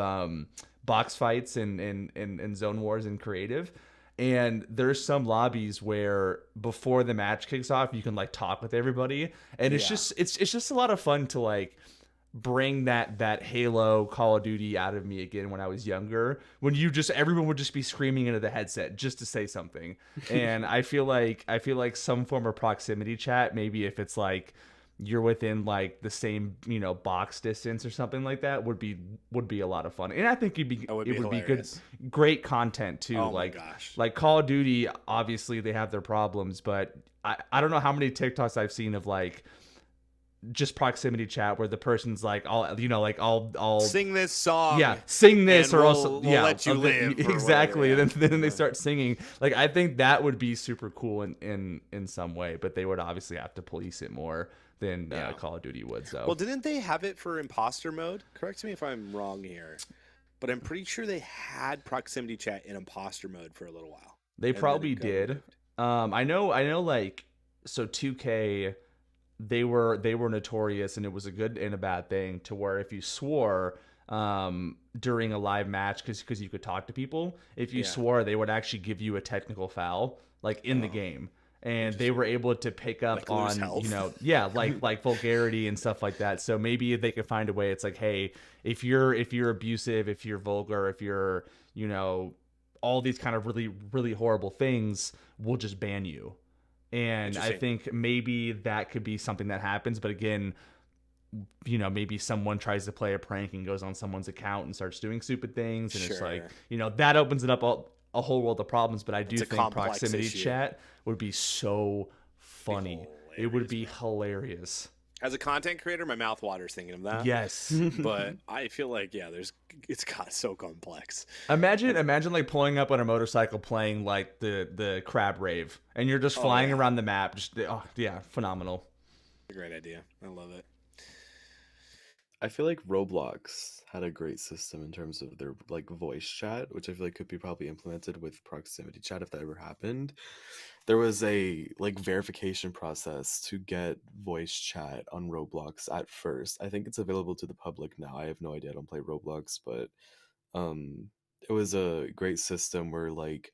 box fights and zone wars in creative. And there's some lobbies where before the match kicks off, you can like talk with everybody, and it's just a lot of fun to like bring that Halo Call of Duty out of me again when I was younger. When everyone would just be screaming into the headset just to say something, and I feel like some form of proximity chat, maybe if it's like you're within like the same box distance or something like that, would be a lot of fun. And I think it would be good, great content too. Oh like my gosh. Like Call of Duty, obviously they have their problems, but I don't know how many TikToks I've seen of like just proximity chat where the person's like, I'll sing this song, sing this, or we'll let you live, exactly, whatever, and then they start singing. Like, I think that would be super cool in some way, but they would obviously have to police it more than Call of Duty would. So, well, didn't they have it for imposter mode? Correct me if I'm wrong here, but I'm pretty sure they had proximity chat in imposter mode for a little while. They probably did. I know. Like, so 2K, they were notorious, and it was a good and a bad thing, to where if you swore during a live match, because you could talk to people, if you swore, they would actually give you a technical foul like in the game. And they were able to pick up on, like vulgarity and stuff like that. So maybe if they could find a way, it's like, hey, if you're abusive, if you're vulgar, if you're, all these kind of really, really horrible things, we'll just ban you. And I think maybe that could be something that happens. But again, maybe someone tries to play a prank and goes on someone's account and starts doing stupid things. And it's like, that opens it up a whole world of problems. But I do think proximity chat would be so funny. It would be hilarious. As a content creator, my mouth waters thinking of that. Yes. But I feel like, it's got so complex. Imagine like pulling up on a motorcycle playing like the crab rave, and you're just flying around the map. Just phenomenal. A great idea. I love it. I feel like Roblox had a great system in terms of their like voice chat, which I feel like could be probably implemented with proximity chat if that ever happened. There was a like verification process to get voice chat on Roblox at first. I think it's available to the public now. I have no idea. I don't play Roblox, but it was a great system where like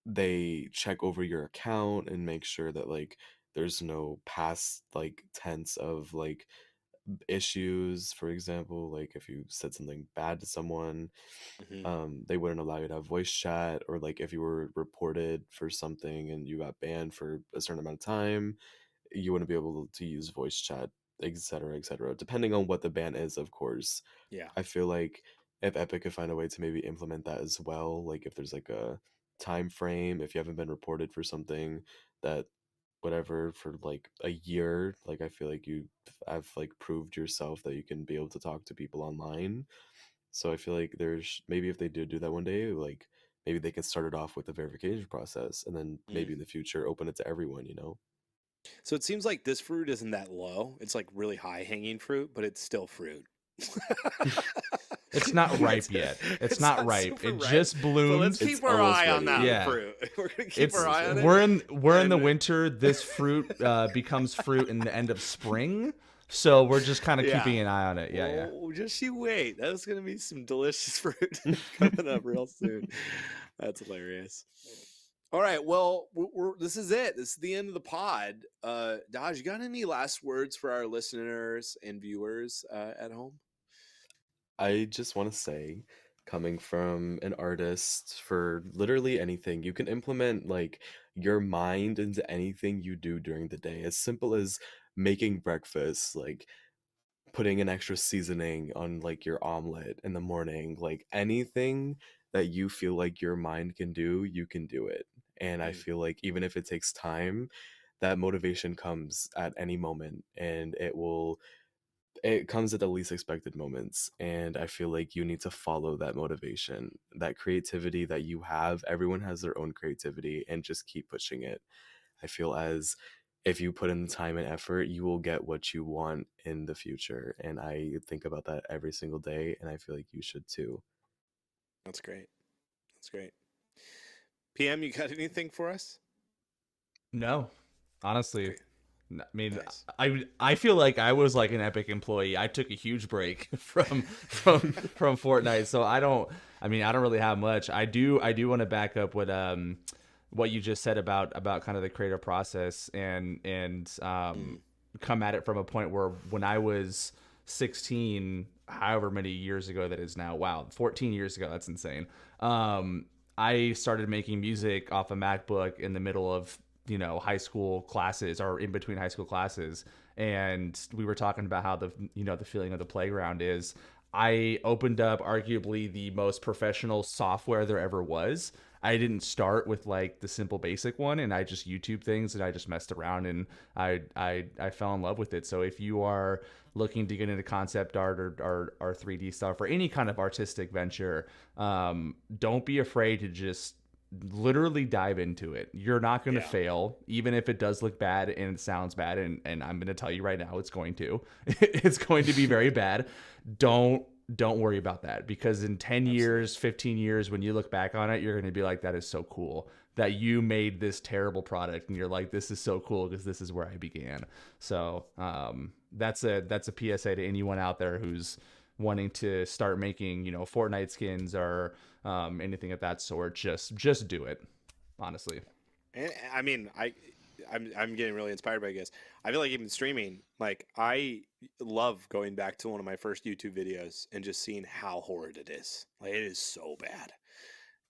they check over your account and make sure that like there's no past like tense of like issues. For example, like if you said something bad to someone, they wouldn't allow you to have voice chat, or like if you were reported for something and you got banned for a certain amount of time, you wouldn't be able to use voice chat, etc., depending on what the ban is, of course. I feel like if Epic could find a way to maybe implement that as well, like if there's like a time frame, if you haven't been reported for something that whatever for like a year, like I feel like you have like proved yourself that you can be able to talk to people online. So I feel like there's maybe if they do that one day, like maybe they can start it off with the verification process and then maybe in the future open it to everyone, So it seems like this fruit isn't that low. It's like really high hanging fruit, but it's still fruit. It's not ripe yet. It's not ripe. It just bloomed. Well, let's keep our eye on that fruit. We're gonna keep our eye on it. We're in the winter. This fruit becomes fruit in the end of spring. So we're just kind of keeping an eye on it. Well, just you wait. That's gonna be some delicious fruit coming up real soon. That's hilarious. All right. Well, this is it. This is the end of the pod. Daj, you got any last words for our listeners and viewers at home? I just want to say, coming from an artist, for literally anything, you can implement like your mind into anything you do during the day. As simple as making breakfast, like putting an extra seasoning on like your omelet in the morning, like anything that you feel like your mind can do, you can do it. And I feel like even if it takes time, that motivation comes at any moment, and it comes at the least expected moments. And I feel like you need to follow that motivation, that creativity that you have. Everyone has their own creativity, and just keep pushing it. I feel as if you put in the time and effort, you will get what you want in the future. And I think about that every single day, and I feel like you should too. That's great. That's great. PM, you got anything for us? No, honestly. Great. I mean, Nice. I feel like I was like an Epic employee. I took a huge break from Fortnite, so I don't really have much. I do want to back up what you just said about kind of the creative process, and come at it from a point where when I was 16, however many years ago that is now, wow, 14 years ago, that's insane. I started making music off a MacBook in the middle of high school classes, or in between high school classes, and we were talking about how the feeling of the playground is. I opened up arguably the most professional software there ever was. I didn't start with like the simple basic one, and I just YouTube things, and I just messed around, and I fell in love with it. So if you are looking to get into concept art or 3D stuff or any kind of artistic venture, don't be afraid to just literally dive into it. You're not going to fail, even if it does look bad and it sounds bad. And I'm going to tell you right now, it's going to. It's going to be very bad. Don't worry about that, because in 10 years, 15 years, when you look back on it, you're going to be like, that is so cool that you made this terrible product. And you're like, this is so cool because this is where I began. So that's a PSA to anyone out there who's wanting to start making, Fortnite skins or anything of that sort. Just do it, honestly. And I mean, I'm getting really inspired by this. I feel like even streaming, like I love going back to one of my first YouTube videos and just seeing how horrid it is. Like, it is so bad.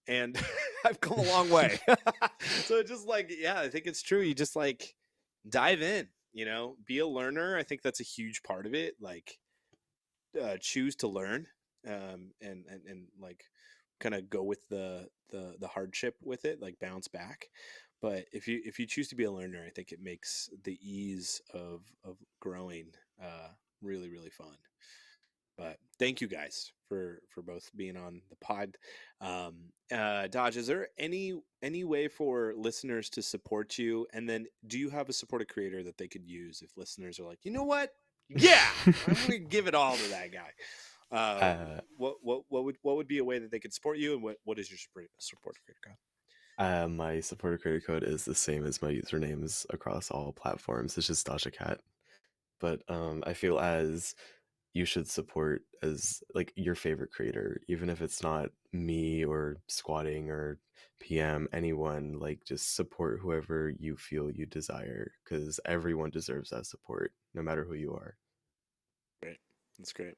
And I've come a long way. So it's just like, yeah, I think it's true. You just like dive in, be a learner. I think that's a huge part of it. Like, choose to learn, and like kind of go with the hardship with it, like bounce back. But if you choose to be a learner, I think it makes the ease of growing really, really fun. But thank you guys for both being on the pod. Daj, is there any way for listeners to support you? And then do you have a supported creator that they could use if listeners are like, you know what? Yeah, I'm going to give it all to that guy. What would be a way that they could support you, and what is your support creator code? My supporter creator code is the same as my usernames across all platforms. It's just DahjaCat. But I feel as you should support as like your favorite creator, even if it's not me or Squatting or PM, anyone. Like, just support whoever you feel you desire, because everyone deserves that support, no matter who you are. Great. That's great.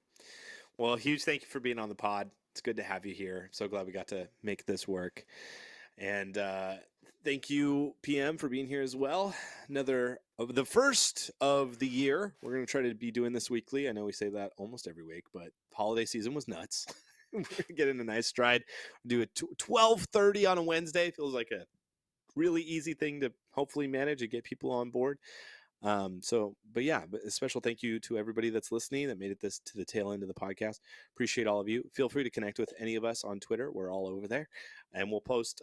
Well, huge thank you for being on the pod. It's good to have you here. So glad we got to make this work. And thank you, PM, for being here as well. Another of the first of the year. We're going to try to be doing this weekly. I know we say that almost every week, but holiday season was nuts. We're going to get in a nice stride. Do it 12:30 on a Wednesday. Feels like a really easy thing to hopefully manage and get people on board. But a special thank you to everybody that's listening, that made it to the tail end of the podcast. Appreciate all of you. Feel free to connect with any of us on Twitter. We're all over there, and we'll post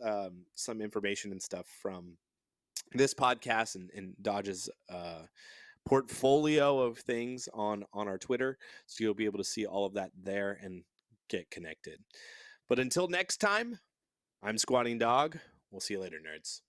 some information and stuff from this podcast and Dodge's portfolio of things on our Twitter. So you'll be able to see all of that there and get connected. But until next time, I'm Squatting Dog. We'll see you later, nerds.